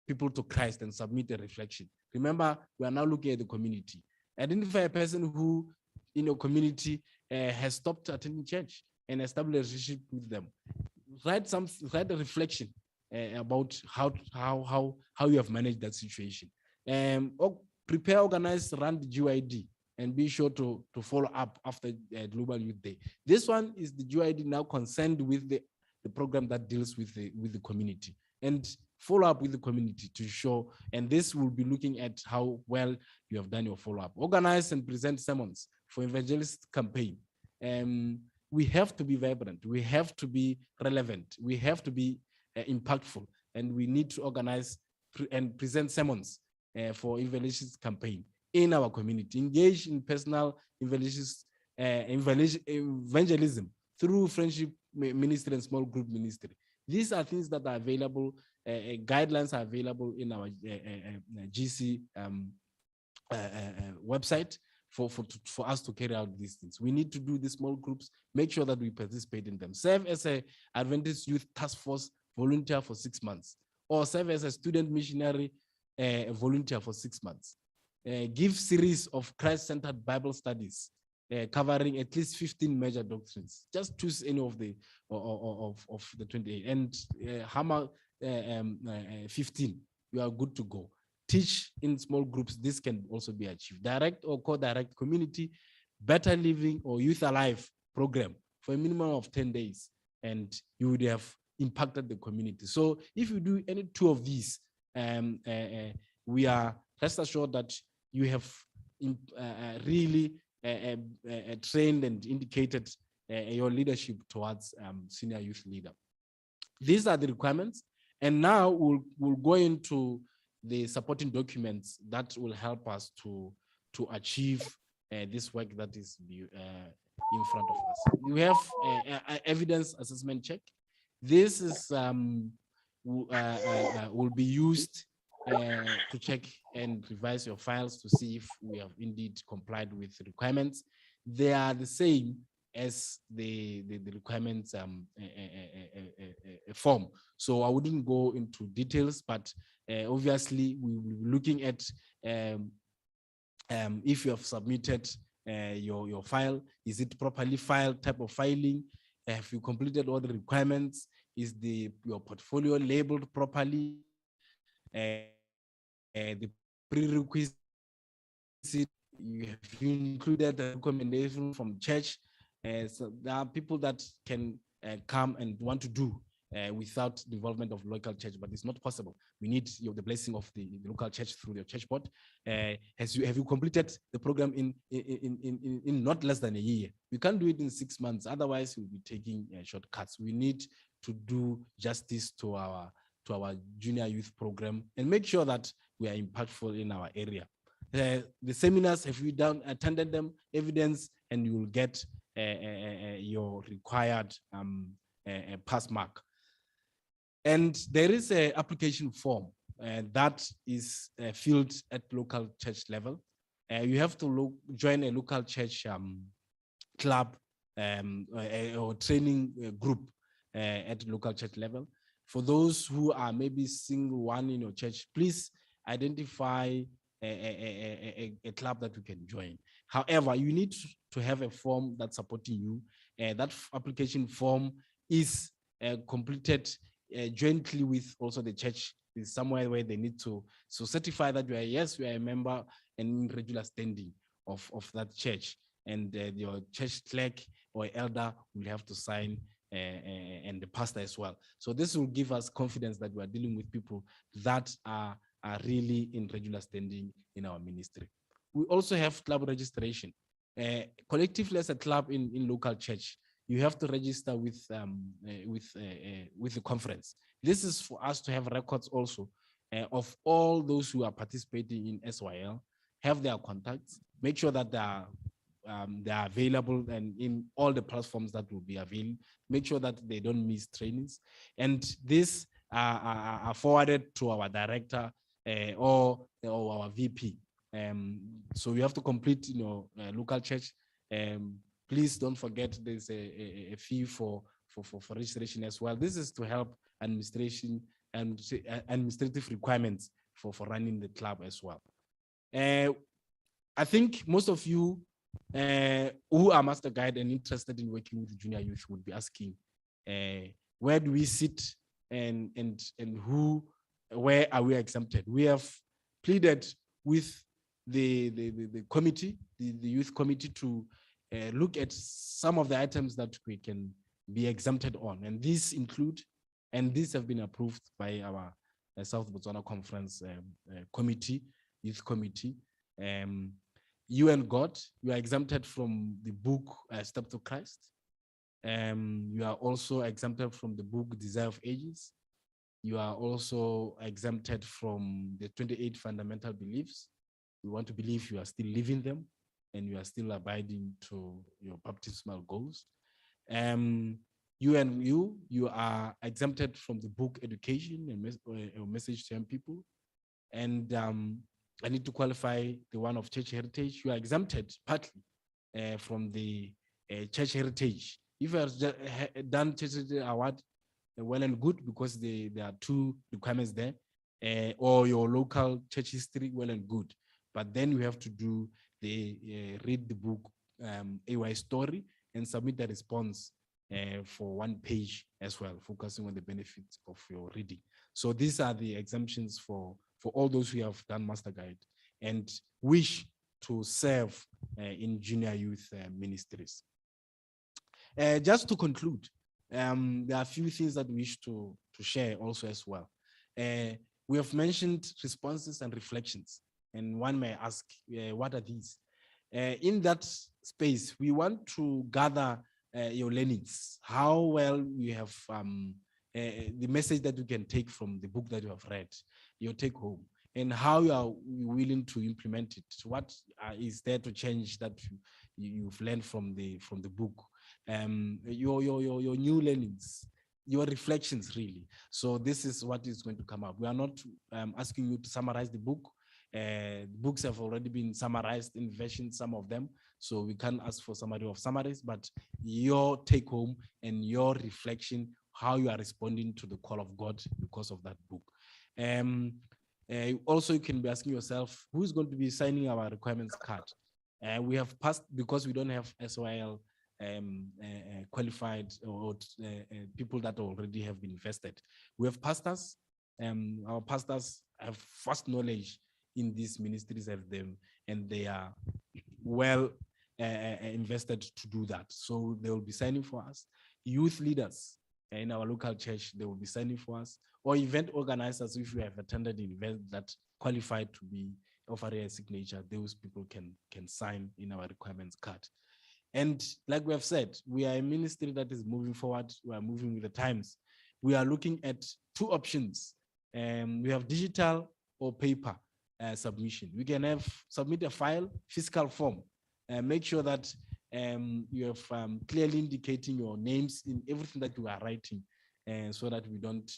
people to Christ and submit a reflection. Remember, we are now looking at the community. Identify a person who in your community has stopped attending church and establish a relationship with them. Write a reflection about how you have managed that situation. Or prepare, organize, run the GYD, and be sure to follow up after Global Youth Day. This one is the GYD now concerned with the program that deals with the community, and follow up with the community to show, and this will be looking at how well you have done your follow-up. Organize and present sermons for evangelist campaign. We have to be vibrant, we have to be relevant, we have to be impactful, and we need to organize and present sermons for evangelist campaign in our community. Engage in personal evangelism through friendship ministry and small group ministry. These are things that are available, guidelines are available in our GC website for us to carry out these things. We need to do these small groups, make sure that we participate in them. Serve as a Adventist Youth Task Force volunteer for 6 months, or serve as a student missionary volunteer for 6 months. Give series of Christ-centered Bible studies covering at least 15 major doctrines. Just choose any of the 28 and hammer 15. You are good to go. Teach in small groups. This can also be achieved. Direct or co-direct community, better living or youth alive program for a minimum of 10 days, and you would have impacted the community. So if you do any two of these, we are rest assured that you have really trained and indicated your leadership towards senior youth leader. These are the requirements. And now we'll go into the supporting documents that will help us to achieve this work that is in front of us. We have evidence assessment check. This is will be used to check and revise your files to see if we have indeed complied with the requirements. They are the same as the requirements form. So I wouldn't go into details, but obviously we will be looking at if you have submitted your file, is it properly filed, type of filing, have you completed all the requirements, is your portfolio labeled properly, the prerequisite, you have included the recommendation from church. So there are people that can come and want to do without the involvement of local church, but it's not possible. We need the blessing of the local church through the church board. Have you completed the program in not less than a year? We can't do it in 6 months, otherwise we'll be taking shortcuts. We need to do justice to our junior youth program and make sure that we are impactful in our area. The seminars, have you attended them, evidence, and you will get your required pass mark. And there is an application form that is filled at local church level. You have to join a local church club or training group at local church level. For those who are maybe single one in your church, please identify a club that you can join. However, you need to have a form that's supporting you. That application form is completed jointly with also the church. Is somewhere where they need to certify that you are a member and in regular standing of that church, and your church clerk or elder will have to sign, and the pastor as well. So this will give us confidence that we are dealing with people that are really in regular standing in our ministry. We also have club registration. Collectively as a club in local church, you have to register with the conference. This is for us to have records also of all those who are participating in SYL, have their contacts, make sure that they are available and in all the platforms that will be available, make sure that they don't miss trainings. And this are forwarded to our director or our VP. So you have to complete local church. Please don't forget there's a fee for registration as well. This is to help administration and administrative requirements for running the club as well. I think most of you who are master guide and interested in working with junior youth would be asking, where do we sit and where are we exempted? We have pleaded with the committee, the youth committee, to look at some of the items that we can be exempted on, and these include, and these have been approved by our South Botswana Conference committee, youth committee. You and God, you are exempted from the book Step to Christ. You are also exempted from the book Desire of Ages. You are also exempted from the 28 fundamental beliefs. We want to believe you are still living them and you are still abiding to your baptismal goals. You are exempted from the book Education and Message to Young People. And I need to qualify the one of Church Heritage. You are exempted partly from the Church Heritage. If you have done Church Heritage Award, well and good, because there are two requirements there, or your local church history, well and good. But then you have to do read the book AY Story and submit the response for 1 page as well, focusing on the benefits of your reading. So these are the exemptions for all those who have done Master Guide and wish to serve in junior youth ministries. Just to conclude, there are a few things that we wish to share also as well. We have mentioned responses and reflections, and one may ask, what are these? In that space, we want to gather your learnings, how well you have the message that you can take from the book that you have read, your take home, and how you are willing to implement it. What is there to change that you've learned from the book? Your new learnings, your reflections, really. So this is what is going to come up. We are not asking you to summarize the book. Books have already been summarized in versions, some of them, so we can't ask for summary of summaries, but your take home and your reflection, how you are responding to the call of God because of that book. Also, you can be asking yourself, who is going to be signing our requirements card? We have passed, because we don't have SYL qualified or people that already have been invested. We have pastors. Our pastors have first knowledge in these ministries of them, and they are well invested to do that. So they will be signing for us. Youth leaders in our local church, they will be signing for us. Or event organizers, if you have attended an event that qualified to be offering a signature, those people can sign in our requirements card. And like we have said, we are a ministry that is moving forward. We are moving with the times. We are looking at two options. We have digital or paper submission. We can submit a file, physical form, make sure that you have clearly indicating your names in everything that you are writing, so that we don't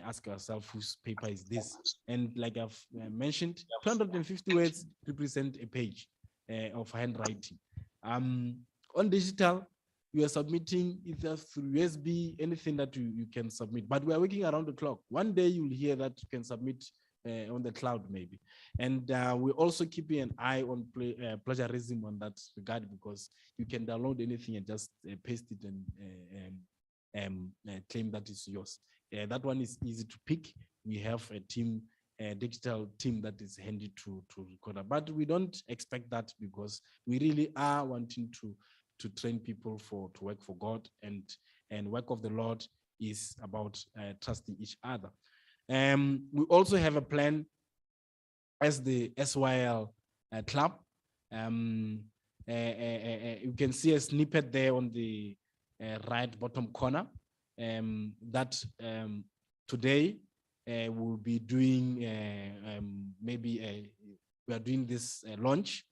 ask ourselves whose paper is this. And like I've mentioned, 250 words represent a page of handwriting. On digital, you are submitting either through USB, anything that you can submit, but we are working around the clock. One day you'll hear that you can submit on the cloud maybe. And we're also keeping an eye on plagiarism on that regard, because you can download anything and just paste it and claim that it's yours. That one is easy to pick. We have a team, a digital team that is handy to record, but we don't expect that, because we really are wanting to train people to work for God, and work of the Lord is about trusting each other. We also have a plan as the SYL club. You can see a snippet there on the right bottom corner, that today we'll be doing we are doing this launch.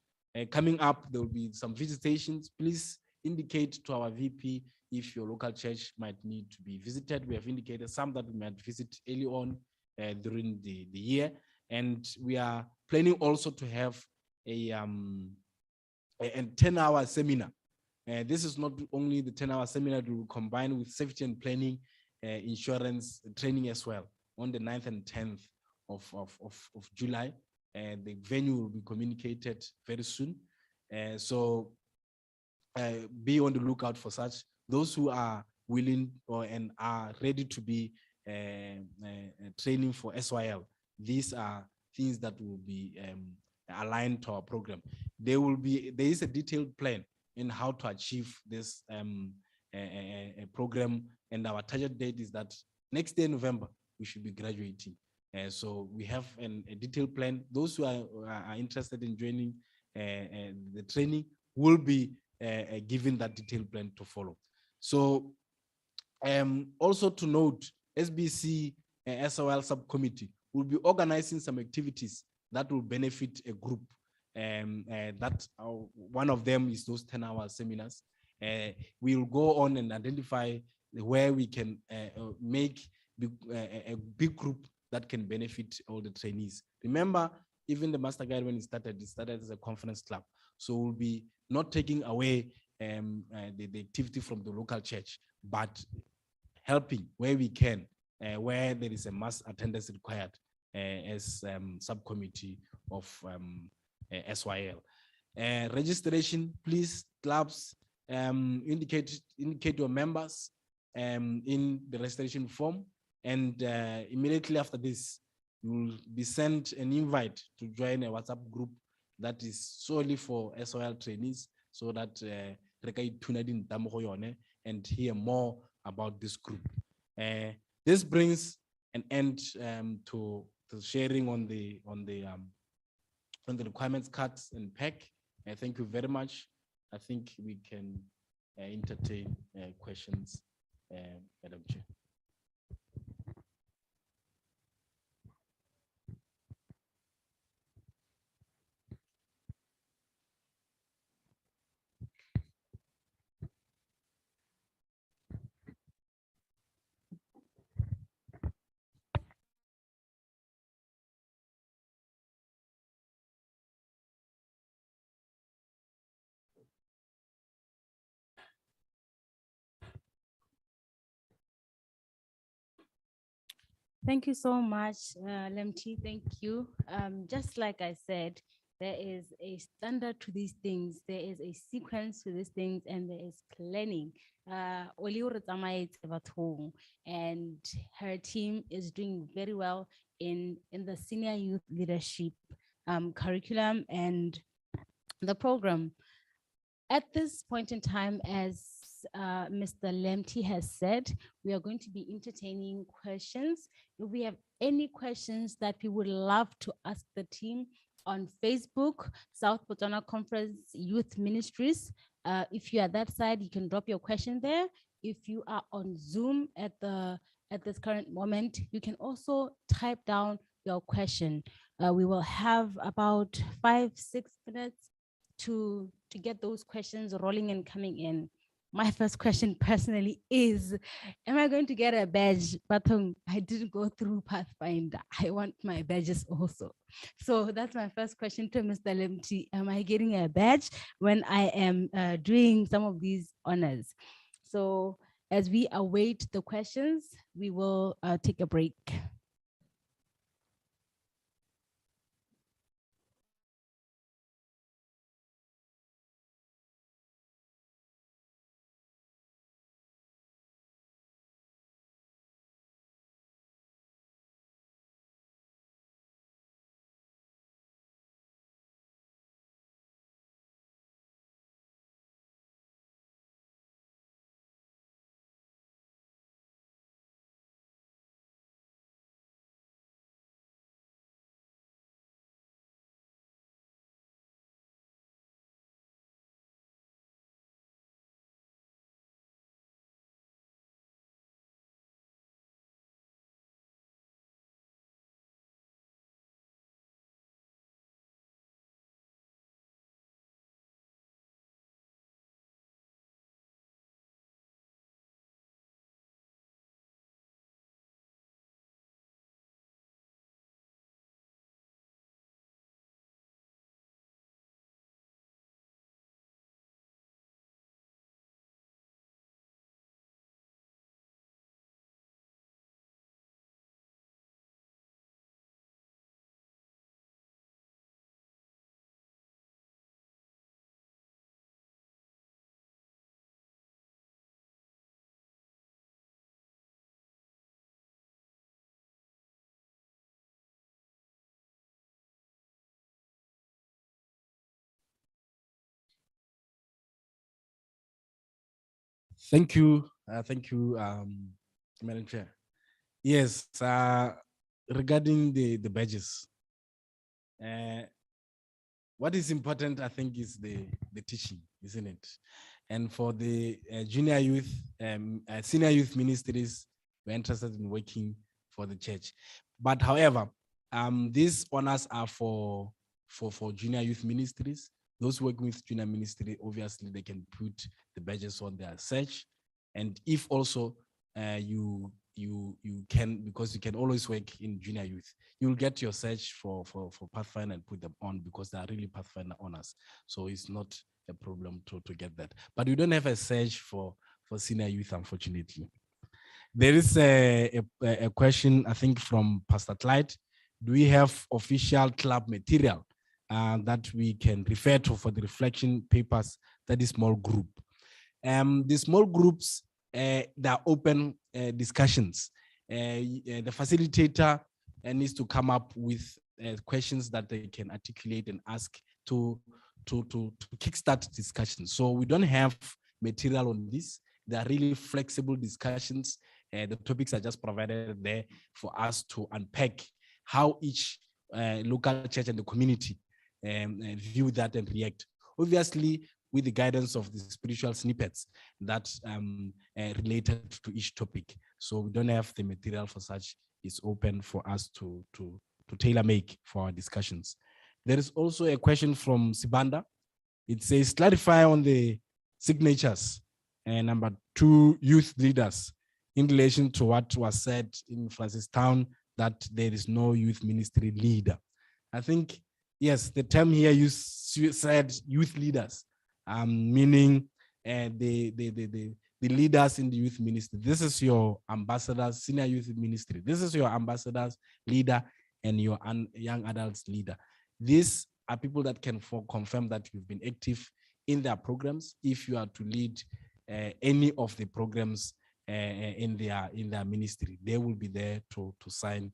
Coming up, there will be some visitations. Please indicate to our VP if your local church might need to be visited. We have indicated some that we might visit early on during the year. And we are planning also to have a 10-hour seminar. This is not only the 10-hour seminar, it will combine with safety and planning, insurance training as well, on the 9th and 10th of July. The venue will be communicated very soon. So be on the lookout for such. Those who are willing and are ready to be training for SYL, these are things that will be aligned to our program. There is a detailed plan in how to achieve this program, and our target date is that next year, November, we should be graduating. So we have a detailed plan. Those who are interested in joining the training will be given that detailed plan to follow. So also to note, SBC SYL subcommittee will be organizing some activities that will benefit a group. That one of them is those 10-hour seminars. We will go on and identify where we can make a big group that can benefit all the trainees. Remember, even the Master Guide, when it started as a conference club. So we'll be not taking away the activity from the local church, but helping where we can, where there is a mass attendance required as subcommittee of SYL. Registration, please, clubs, indicate your members in the registration form, and immediately after this, you will be sent an invite to join a WhatsApp group that is solely for SYL trainees, so that and hear more about this group. This brings an end to sharing on the requirements cards and pack. Thank you very much. I think we can entertain questions, Madam Chair. Thank you so much, Lemti. Thank you. Just like I said, there is a standard to these things, there is a sequence to these things, and there is planning. Oli o re tsamaetse bathong, and her team is doing very well in the senior youth leadership curriculum and the program. At this point in time, as Mr. Lemti has said, we are going to be entertaining questions. If we have any questions that we would love to ask the team on Facebook, South Botswana Conference Youth Ministries, if you are that side, you can drop your question there. If you are on Zoom at this current moment, you can also type down your question. We will have about 5-6 minutes to get those questions rolling and coming in. My first question personally is, am I going to get a badge? But I didn't go through Pathfinder. I want my badges also. So that's my first question to Mr. Lemti. Am I getting a badge when I am doing some of these honors? So as we await the questions, we will take a break. Thank you, Madam Chair. Yes, regarding the badges, what is important, I think, is the teaching, isn't it? And for the junior youth, senior youth ministries, we're interested in working for the church. But however, these honors are for junior youth ministries. Those working with junior ministry, obviously, they can put the badges on their search. And if also you can, because you can always work in junior youth, you'll get your search for Pathfinder and put them on, because they are really Pathfinder honors. So it's not a problem to get that. But we don't have a search for senior youth, unfortunately. There is a question, I think, from Pastor Clyde. Do we have official club material that we can refer to for the reflection papers, that is small group? The small groups, they are open discussions. The facilitator needs to come up with questions that they can articulate and ask to kickstart discussions. So we don't have material on this. They are really flexible discussions. The topics are just provided there for us to unpack how each local church and the community view that and react. Obviously, with the guidance of the spiritual snippets that related to each topic. So we don't have the material for such. It's open for us to tailor make for our discussions. There is also a question from Sibanda. It says, clarify on the signatures and number 2, youth leaders, in relation to what was said in Francistown, that there is no youth ministry leader. I think, yes, the term here you said youth leaders, meaning the leaders in the youth ministry. This is your ambassadors, senior youth ministry. This is your ambassadors, leader, and your young adults leader. These are people that can confirm that you've been active in their programs. If you are to lead any of the programs in their ministry, they will be there to sign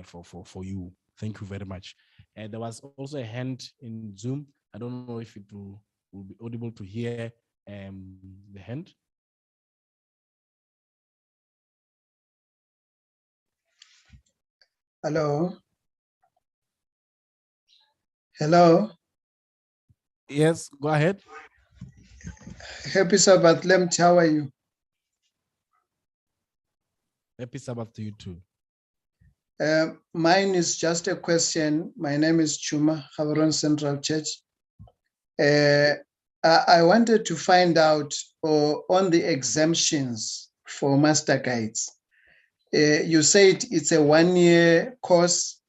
for you. Thank you very much. There was also a hand in Zoom. I don't know if it will be audible to hear the hand. Hello. Hello. Yes, go ahead. Happy Sabbath, Lemch. How are you? Happy Sabbath to you too. Mine is just a question. My name is Chuma, Havron Central Church. I wanted to find out on the exemptions for master guides. You said it's a 1-year course,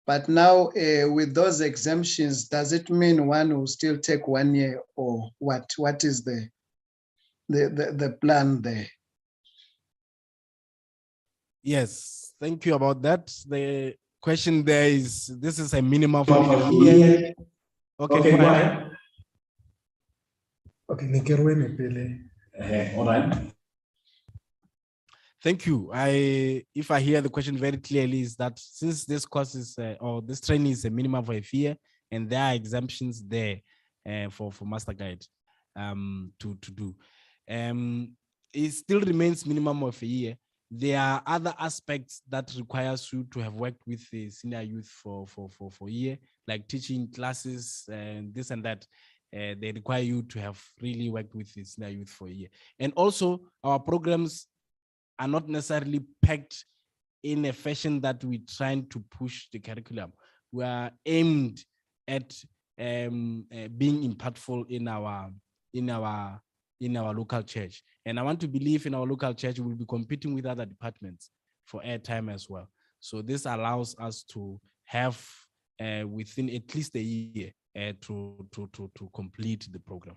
but now with those exemptions, does it mean one will still take 1 year, or what? What is the plan there? Yes, thank you about that. The question there is, this is a minimum for a year. Okay, go ahead. Okay, all right. Thank you. If I hear the question very clearly, is that since this course is or this training is a minimum for a year, and there are exemptions there for master guide to do, it still remains minimum of a year. There are other aspects that requires you to have worked with the senior youth for a year, like teaching classes and this and that. They require you to have really worked with the senior youth for a year. And also our programs are not necessarily packed in a fashion that we're trying to push the curriculum. We are aimed at being impactful in our local church. And I want to believe in our local church, we'll be competing with other departments for airtime as well. So this allows us to have within at least a year to complete the program.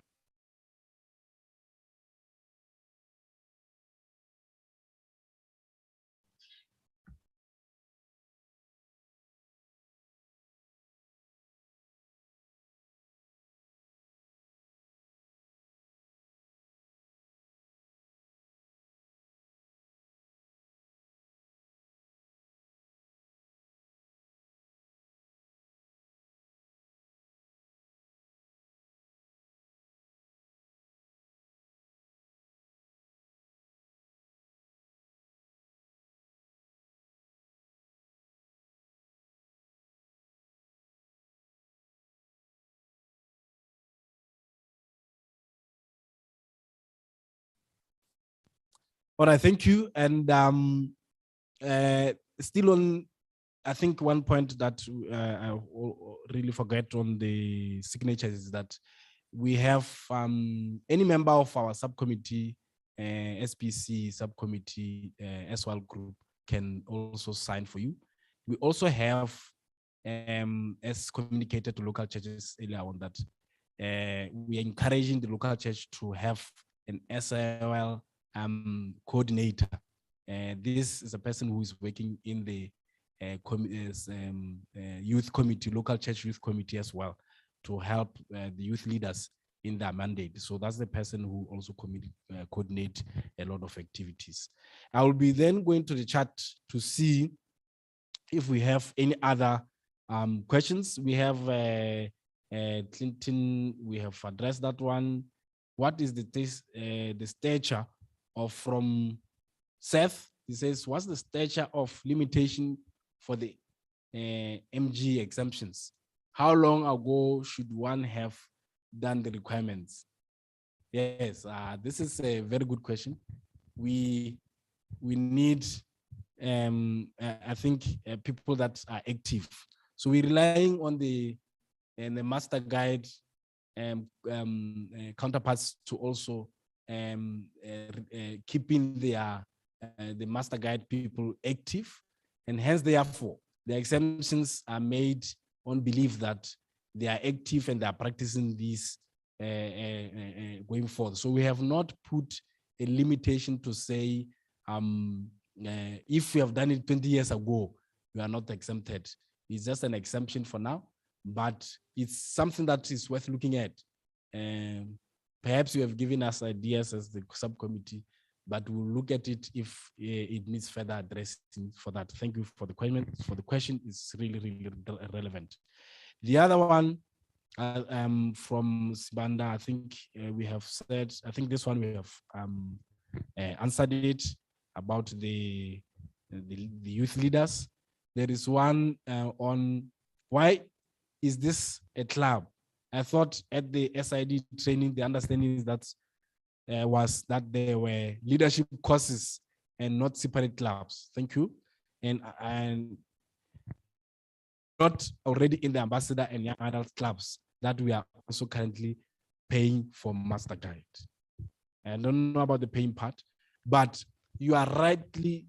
All right, thank you. And still on, I think one point that I really forget on the signatures is that we have any member of our subcommittee, SPC subcommittee, SYL group can also sign for you. We also have, as communicated to local churches earlier on, that we are encouraging the local church to have an SYL coordinator. This is a person who is working in the youth committee, local church youth committee as well, to help the youth leaders in their mandate. So that's the person who also coordinate a lot of activities. I will be then going to the chat to see if we have any other questions. We have Clinton, we have addressed that one. What is the stature from Seth. He says, what's the stature of limitation for the MG exemptions? How long ago should one have done the requirements? Yes, this is a very good question. We need, I think, people that are active. So we're relying on the master guide counterparts to also keeping their the master guide people active, and hence therefore the exemptions are made on belief that they are active and they are practicing these going forward. So we have not put a limitation to say if we have done it 20 years ago, we are not exempted. It's just an exemption for now, but it's something that is worth looking at. Perhaps you have given us ideas as the subcommittee, but we'll look at it if it needs further addressing for that. Thank you for the question. It's really, really relevant. The other one from Sibanda, I think we have said, I think this one we have answered it about the youth leaders. There is one on why is this a club? I thought at the SID training, the understanding is that was that there were leadership courses and not separate clubs. Thank you. And not already in the ambassador and young adult clubs that we are also currently paying for master guide. I don't know about the paying part, but you are rightly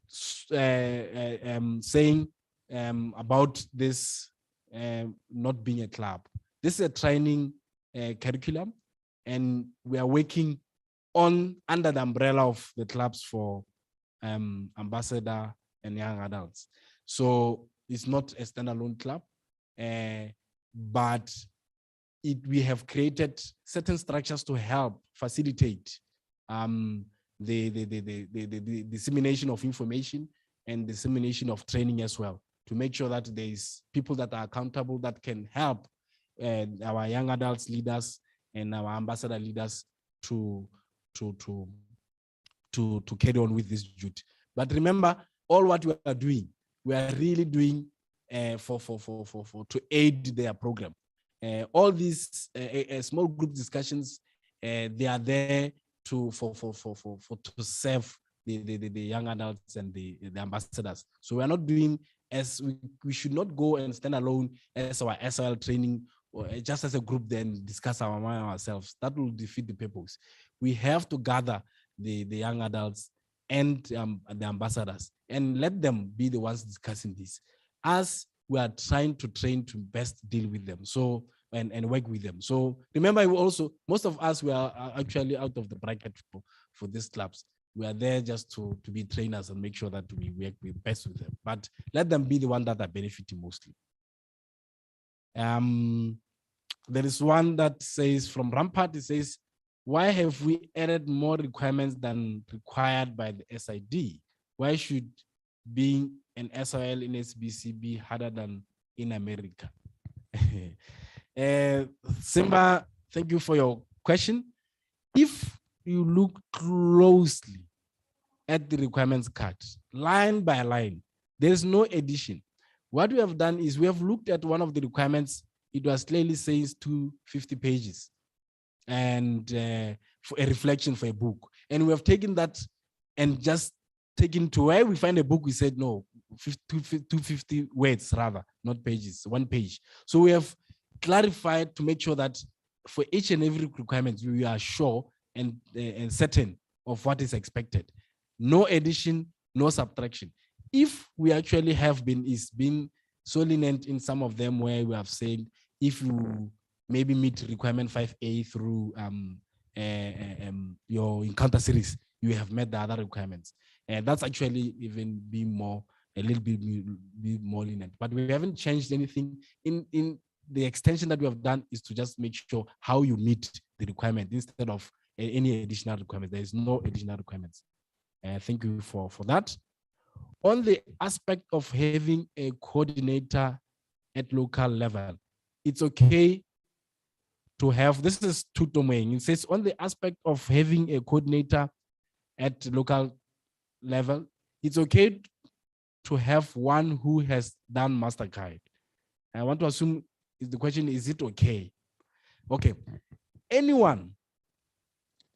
saying about this not being a club. This is a training curriculum, and we are working on under the umbrella of the clubs for ambassador and young adults. So it's not a standalone club, but we have created certain structures to help facilitate the dissemination of information and dissemination of training as well, to make sure that there is people that are accountable that can help our young adults leaders and our ambassador leaders to carry on with this duty. But remember, all what we are doing, we are really doing to aid their program. All these small group discussions, they are there to serve the young adults and the ambassadors. So we are not doing as we should not go and stand alone as our SYL training or just as a group then discuss ourselves. That will defeat the purpose. We have to gather the young adults and the ambassadors and let them be the ones discussing this as we are trying to train to best deal with them. So and work with them. So remember, also most of us we are actually out of the bracket for these clubs. We are there just to be trainers and make sure that we work best with them. But let them be the one that are benefiting mostly. There is one that says from Rampart, it says, why have we added more requirements than required by the SID? Why should being an SYL in SBC be harder than in America? Simba, thank you for your question. If you look closely at the requirements card, line by line, there is no addition. What we have done is we have looked at one of the requirements. It was clearly says 250 pages and for a reflection for a book. And we have taken that and just taken to where we find a book, we said, no, 250 words rather, not pages, 1 page. So we have clarified to make sure that for each and every requirement, we are sure and certain of what is expected. No addition, no subtraction. If we actually have been so lenient in some of them where we have said, if you maybe meet requirement 5A through your encounter series, you have met the other requirements. And that's actually even a little bit more lenient. But we haven't changed anything. In the extension that we have done is to just make sure how you meet the requirement instead of any additional requirements. There is no additional requirements. Thank you for that. On the aspect of having a coordinator at local level, it's okay to have, this is Tutomeng. It says on the aspect of having a coordinator at local level, it's okay to have one who has done master guide. I want to assume the question, is it okay? Okay, anyone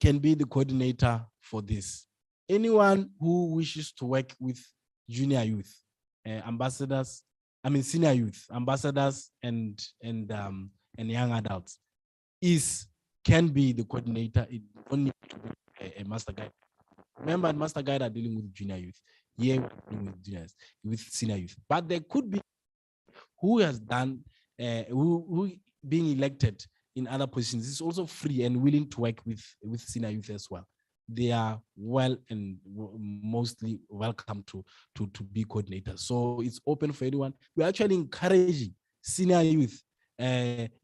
can be the coordinator for this. Anyone who wishes to work with junior youth, ambassadors, senior youth, ambassadors and young adults can be the coordinator. It only a master guide. Remember, master guide are dealing with junior youth. Here we're dealing with with senior youth. But there could be who has done, who being elected in other positions is also free and willing to work with senior youth as well. They are well and mostly welcome to be coordinators. So it's open for anyone. We're actually encouraging senior youth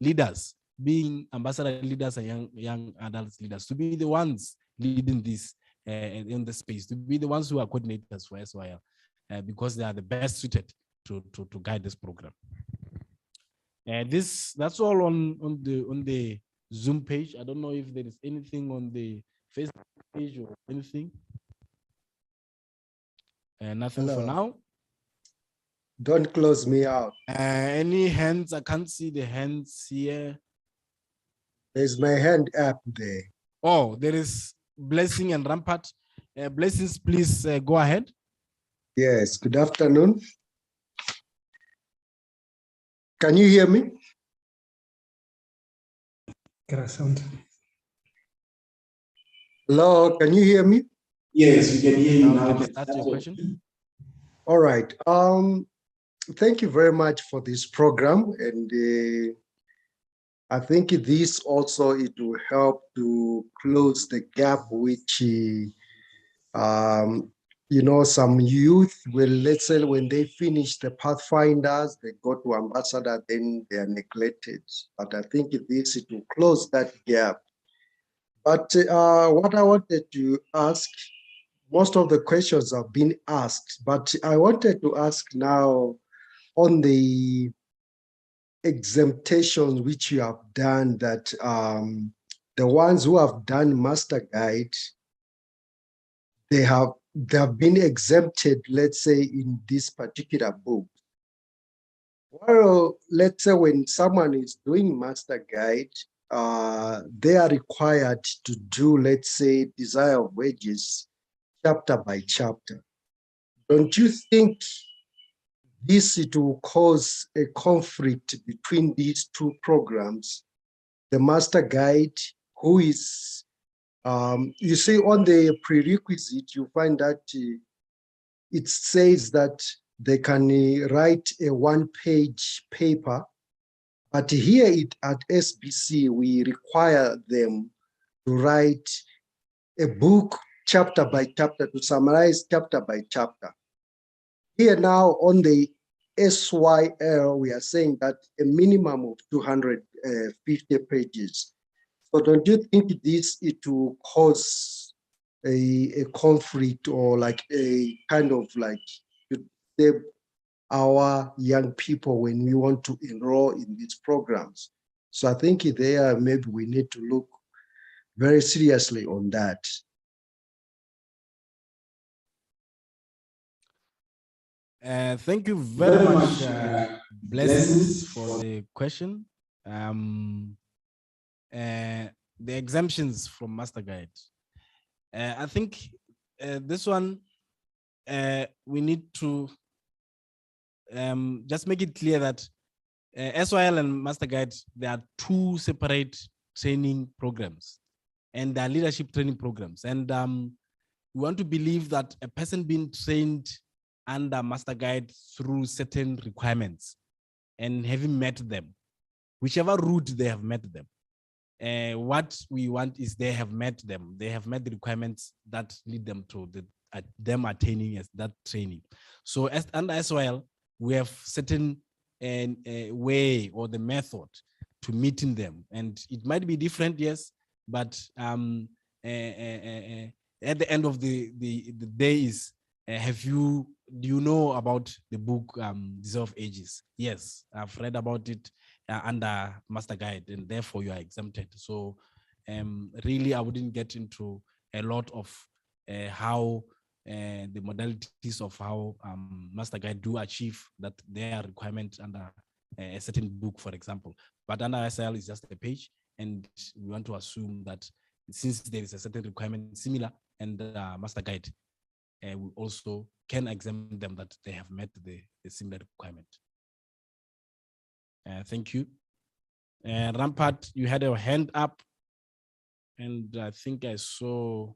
leaders, being ambassador leaders and young adults leaders, to be the ones leading this in the space, to be the ones who are coordinators for SYL, because they are the best suited to guide this program. That's all on the Zoom page. I don't know if there is anything on the Facebook page or anything. Nothing for now. Don't close me out. Any hands? I can't see the hands here. There's my hand up there. Oh, there is Blessing and Rampart. Blessings, please go ahead. Yes, good afternoon. Can you hear me? Sound. Hello, can you hear me? Yes, we can hear you now. Can you start your question? All right. Thank you very much for this program, and I think this also, it will help to close the gap which some youth will, let's say, when they finish the Pathfinders, they go to Ambassador, then they are neglected. But I think this, it will close that gap. But what I wanted to ask, most of the questions have been asked, but I wanted to ask now on the exemptions which you have done, that the ones who have done master guide, they have been exempted, let's say, in this particular book. Well, let's say when someone is doing master guide, they are required to do, let's say, desire of wages chapter by chapter. Don't you think this, it will cause a conflict between these two programs? The master guide, who is, you see on the prerequisite, you find that it says that they can write a one-page paper, but here at SBC, we require them to write a book chapter by chapter, to summarize chapter by chapter. Here now on the SYL, we are saying that a minimum of 250 pages. So don't you think this, it will cause a conflict, or like a kind of like to save our young people when we want to enroll in these programs? So I think there, maybe we need to look very seriously on that. Thank you very much, Blessings, for the question. The exemptions from master guide. I think this one, we need to just make it clear that SYL and master guide, there are two separate training programs, and they are leadership training programs. And we want to believe that a person being trained under master guide through certain requirements and having met them, whichever route they have met them, what we want is they have met them. They have met the requirements that lead them to them attaining as that training. So as under SYL, we have certain way or the method to meeting them, and it might be different, yes, but at the end of the day is, do you know about the book Desire of Ages? Yes, I've read about it under master guide, and therefore you are exempted. So really, I wouldn't get into a lot of how the modalities of how master guide do achieve that their requirement under a certain book, for example. But under SYL is just a page, and we want to assume that since there is a certain requirement similar, and master guide we also can examine them that they have met the similar requirement. Thank you. Rampart, you had a hand up, and I think I saw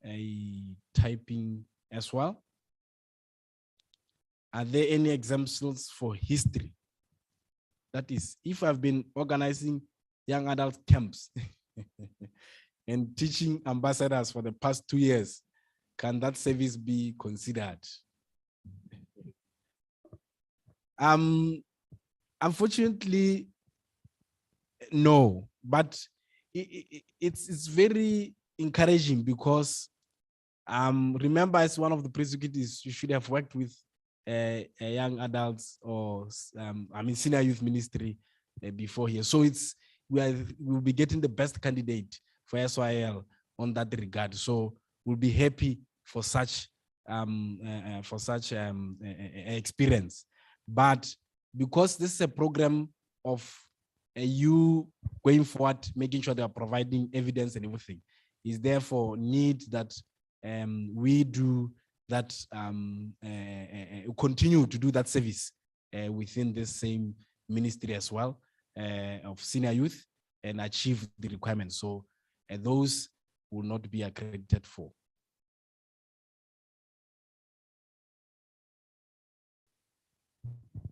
a typing as well. Are there any examples for history? That is, if I've been organizing young adult camps and teaching ambassadors for the past 2 years, can that service be considered? Unfortunately, no, but it's very encouraging because remember, as one of the prerequisites, you should have worked with a young adults or senior youth ministry before here. So we'll be getting the best candidate for SYL on that regard. So we'll be happy for such experience. But because this is a program of you going forward, making sure they are providing evidence and everything, is therefore need that we do that, continue to do that service within the same ministry as well of senior youth and achieve the requirements. So those will not be accredited for.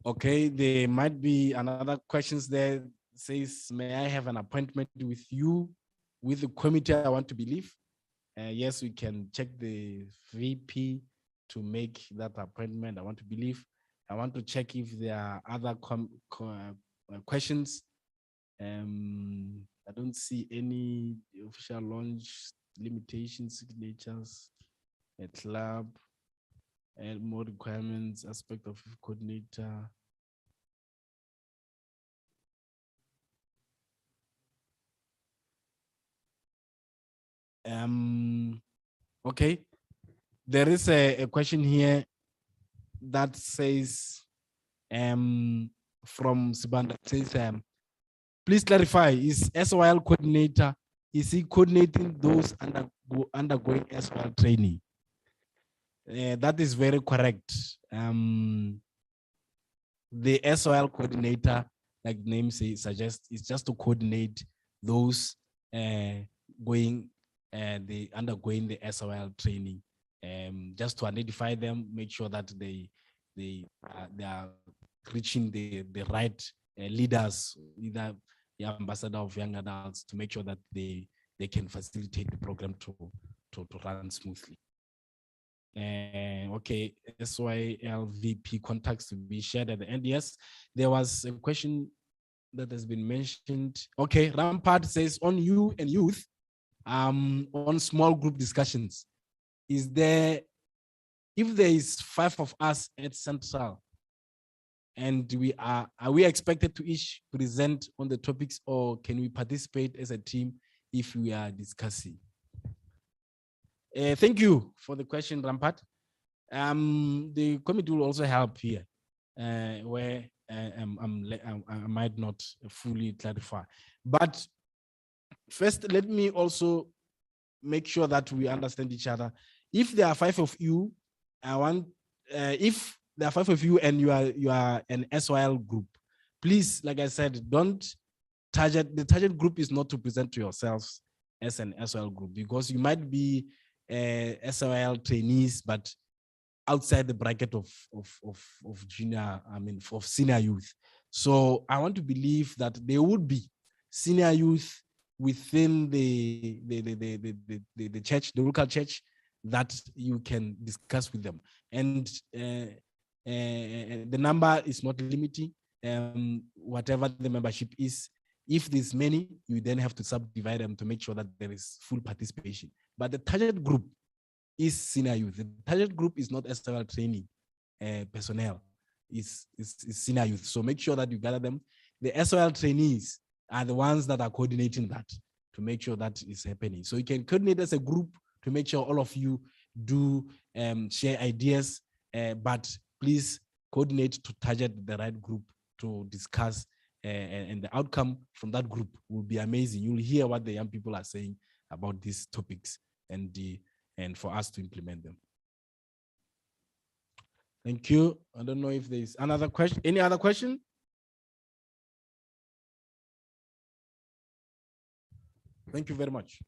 Okay, there might be another questions there. Says, may I have an appointment with you, with the committee I want to believe? Yes, we can check the VP to make that appointment. I want to believe. I want to check if there are other questions. I don't see any official launch limitations, signatures, a club, and more requirements, aspect of coordinator. Okay, there is a question here that says, from Sibanda, says, please clarify, is SYL coordinator, is he coordinating those undergoing SYL training? That is very correct. The SYL coordinator, like the name suggests, is just to coordinate those undergoing the SYL training, just to identify them, make sure that they are reaching the right leaders, either the ambassador of young adults, to make sure that they can facilitate the program to run smoothly. Okay, SYL VP contacts to be shared at the end. Yes, there was a question that has been mentioned. Okay, Rampart says, on you and youth, on small group discussions, is there, if there is 5 of us at Central, and are we expected to each present on the topics, or can we participate as a team if we are discussing? Thank you for the question, Rampart. The committee will also help here, where I might not fully clarify. But first, let me also make sure that we understand each other. If there are 5 of you, if there are 5 of you and you are an SYL group, please, like I said, don't target. The target group is not to present to yourselves as an SYL group, because you might be SYL trainees, but outside the bracket of junior, of senior youth. So I want to believe that there would be senior youth within the church, the local church, that you can discuss with them. And the number is not limiting, whatever the membership is. If there's many, you then have to subdivide them to make sure that there is full participation. But the target group is senior youth. The target group is not SYL training personnel, it's senior youth. So make sure that you gather them. The SYL trainees are the ones that are coordinating that to make sure that is happening. So you can coordinate as a group to make sure all of you do share ideas, but please coordinate to target the right group to discuss, and the outcome from that group will be amazing. You'll hear what the young people are saying about these topics and for us to implement them. Thank you. I don't know if there's another question. Any other question? Thank you very much.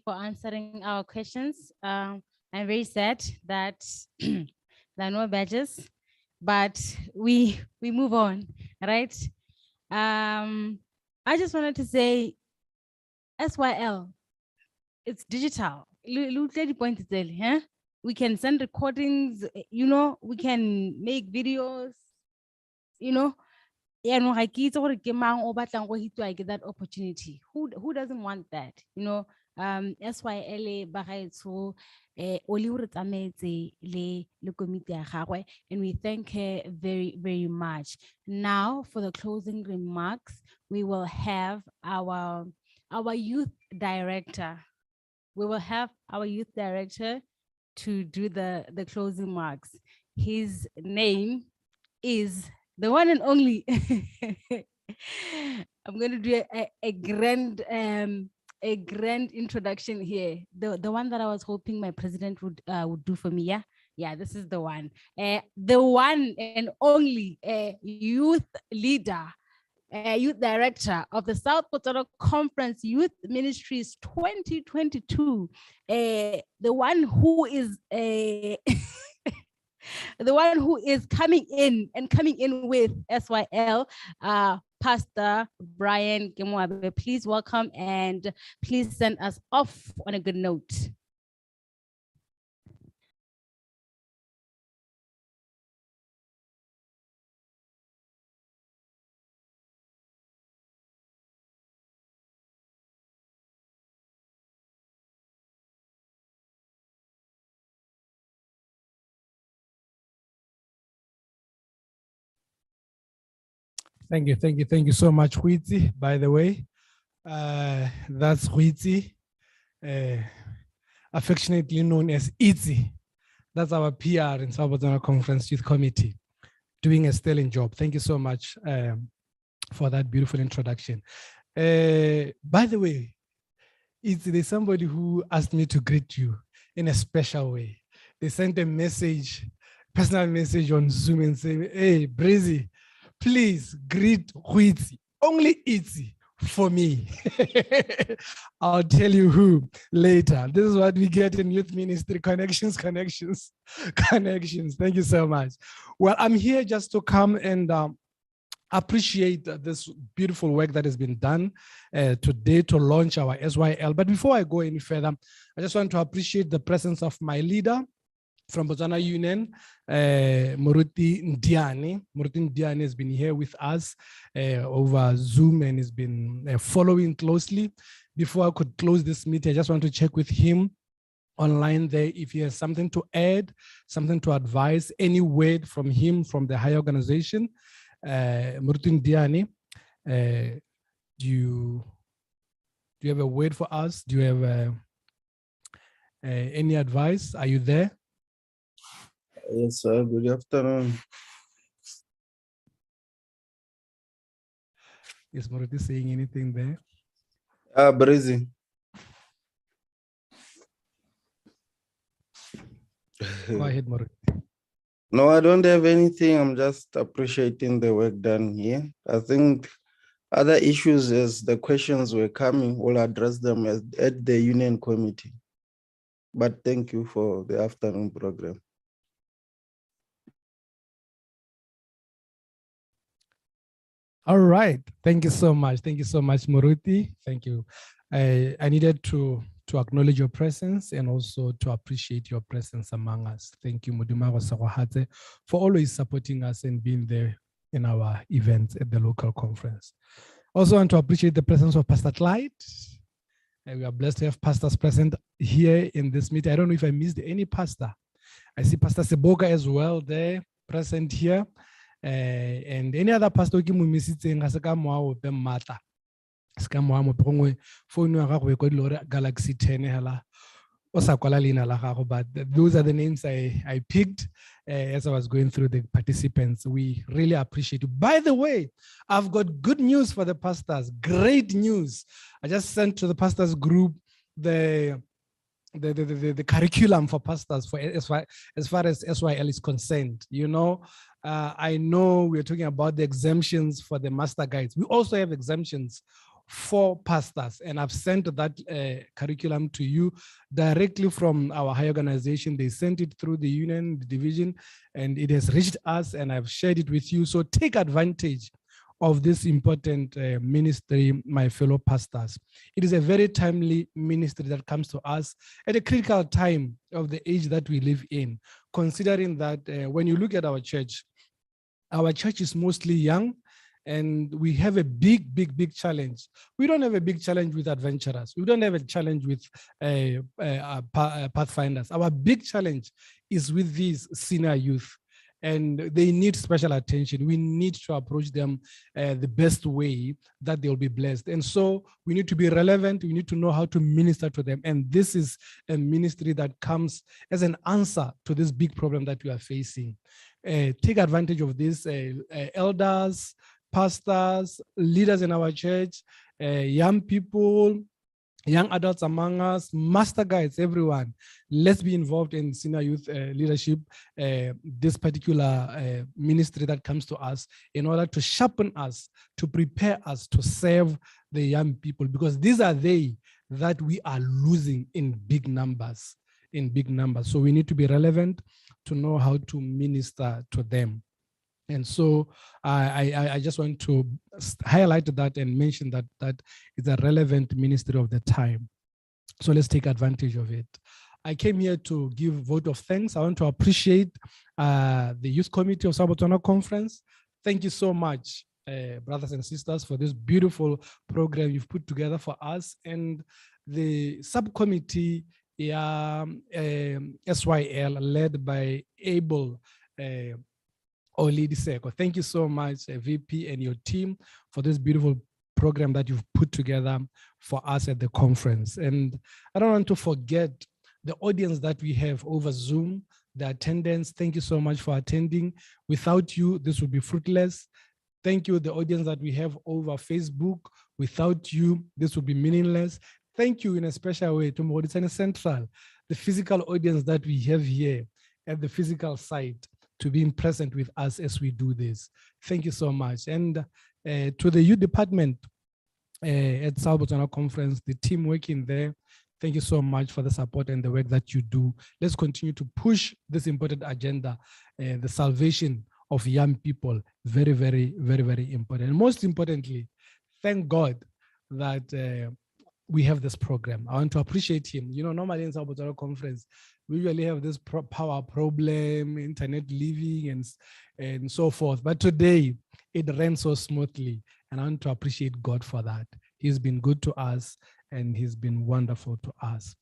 For answering our questions. I'm very sad that there are no badges, but we move on, right? I just wanted to say, SYL, it's digital. We can send recordings, we can make videos, I get that opportunity. Who doesn't want that? SYL bagaetsho oli o re tsamaetse le komite ya gagwe, and we thank her very, very much. Now for the closing remarks, we will have our youth director. We will have our youth director to do the closing remarks. His name is the one and only. I'm going to do a grand introduction here. The one that I was hoping my president would do for me. Yeah, this is the one. The one and only youth leader, youth director of the South Botswana Conference Youth Ministries 2022. The one who is the one who is coming in with SYL, Pastor Brian Gemwabe. Please welcome and please send us off on a good note. Thank you so much, Huitzi. By the way, that's Huitzi, affectionately known as Itzi. That's our PR in South Botswana Conference Youth Committee, doing a sterling job. Thank you so much for that beautiful introduction. By the way, Itzi, there's somebody who asked me to greet you in a special way. They sent a message, personal message on Zoom and saying, hey, Breezy, please greet Huitzi, only Itzi for me. I'll tell you who later. This is what we get in youth ministry, connections. Thank you so much. Well, I'm here just to come and appreciate this beautiful work that has been done today to launch our SYL. But before I go any further, I just want to appreciate the presence of my leader from Botswana Union, Moruti Ndiane. Moruti Ndiane has been here with us over Zoom and has been following closely. Before I could close this meeting, I just want to check with him online there if he has something to add, something to advise, any word from him from the higher organization. Moruti Ndiane, do you have a word for us? Do you have any advice? Are you there? Yes, sir. Good afternoon. Is Moruti saying anything there? Breezy. Go ahead, Moruti. No, I don't have anything. I'm just appreciating the work done here. I think other issues as the questions were coming, we'll address them at the union committee. But thank you for the afternoon program. All right. Thank you so much. Thank you so much, Moruti. Thank you. I needed to acknowledge your presence and also to appreciate your presence among us. Thank you, Moduma Wasakwahate, for always supporting us and being there in our events at the local conference. Also want to appreciate the presence of Pastor Clyde. We are blessed to have pastors present here in this meeting. I don't know if I missed any pastor. I see Pastor Seboka as well there, present here. And any other pastor who missing as a mata. Phone Galaxy 10 hela. But those are the names I picked as I was going through the participants. We really appreciate you. By the way, I've got good news for the pastors. Great news. I just sent to the pastors group the curriculum for pastors for as far as SYL is concerned. You know, I know we're talking about the exemptions for the master guides. We also have exemptions for pastors, and I've sent that curriculum to you directly from our high organization. They sent it through the union, the division, and it has reached us, and I've shared it with you. So take advantage of this important ministry, my fellow pastors. It is a very timely ministry that comes to us at a critical time of the age that we live in, considering that when you look at our church is mostly young, and we have a big challenge. We don't have a big challenge with adventurers. We don't have a challenge with pathfinders. Our big challenge is with these senior youth, and they need special attention. We need to approach them the best way that they'll be blessed. And so we need to be relevant. We need to know how to minister to them. And this is a ministry that comes as an answer to this big problem that we are facing. Take advantage of this, elders, pastors, leaders in our church, young people, young adults among us, master guides, everyone. Let's be involved in senior youth leadership, this particular ministry that comes to us in order to sharpen us, to prepare us to serve the young people, because these are they that we are losing in big numbers, So we need to be relevant to know how to minister to them. And so I just want to highlight that and mention that it's a relevant ministry of the time. So let's take advantage of it. I came here to give vote of thanks. I want to appreciate the Youth Committee of Sabotona Conference. Thank you so much, brothers and sisters, for this beautiful program you've put together for us. And the subcommittee, SYL, led by Abel Olidiseko. Thank you so much, VP and your team, for this beautiful program that you've put together for us at the conference. And I don't want to forget the audience that we have over Zoom, the attendance. Thank you so much for attending. Without you, this would be fruitless. Thank you, the audience that we have over Facebook. Without you, this would be meaningless. Thank you in a special way to Modisane Central, the physical audience that we have here at the physical site, to being present with us as we do this. Thank you so much. And to the youth department at South Botswana Conference, the team working there, thank you so much for the support and the work that you do. Let's continue to push this important agenda, the salvation of young people. Very, very, very, very important. And most importantly, thank God that we have this program. I want to appreciate him. You know, normally in South Botswana Conference, we usually have this power problem, internet leaving, and so forth. But today, it ran so smoothly, and I want to appreciate God for that. He's been good to us, and he's been wonderful to us.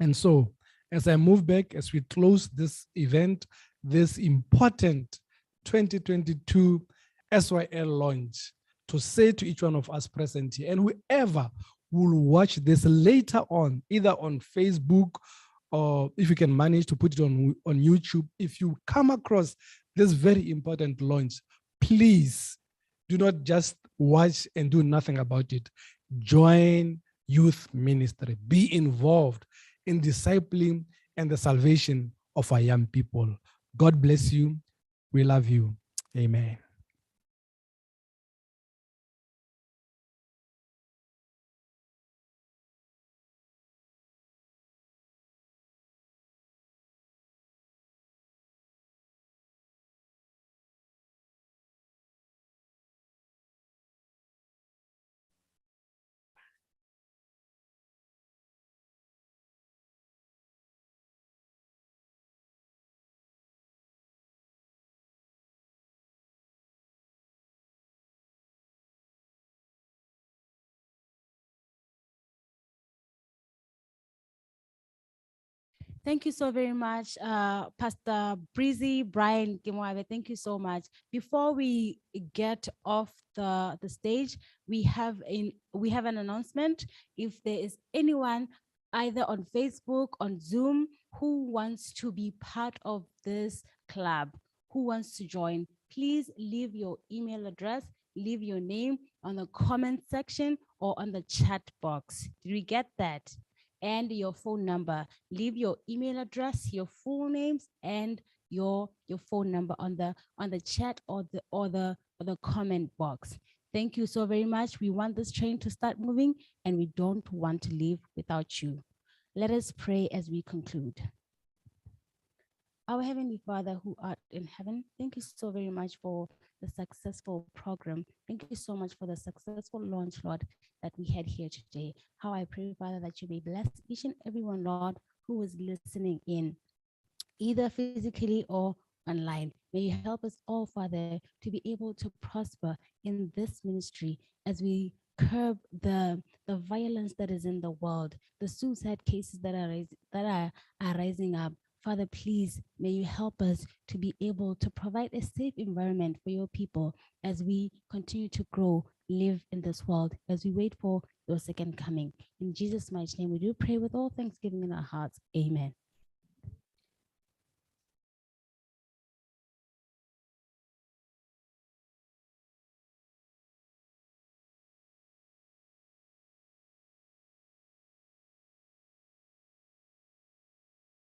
And so, as I move back, as we close this event, this important 2022 SYL launch, to say to each one of us present here, and whoever will watch this later on, either on Facebook, or if you can manage to put it on YouTube, if you come across this very important launch, please do not just watch and do nothing about it. Join youth ministry. Be involved in discipling and the salvation of our young people. God bless you. We love you. Amen. Thank you so very much, Pastor Breezy, Brian Kimwabe. Thank you so much. Before we get off the stage, we have an announcement. If there is anyone either on Facebook, on Zoom, who wants to be part of this club, who wants to join, please leave your email address, leave your name on the comment section or on the chat box. Did we get that? And your phone number. Leave your email address, your full names, and your phone number on the chat or the comment box. Thank you so very much. We want this train to start moving, and we don't want to leave without you. Let us pray as we conclude. Our Heavenly Father who art in heaven, thank you so very much for the successful program. Thank you so much for the successful launch, Lord, that we had here today. How I pray, Father, that you may bless each and everyone, Lord, who is listening in, either physically or online. May you help us all, Father, to be able to prosper in this ministry as we curb the violence that is in the world, the suicide cases that are rising up. Father, please, may you help us to be able to provide a safe environment for your people as we continue to grow, live in this world, as we wait for your second coming. In Jesus' mighty name, we do pray with all thanksgiving in our hearts. Amen.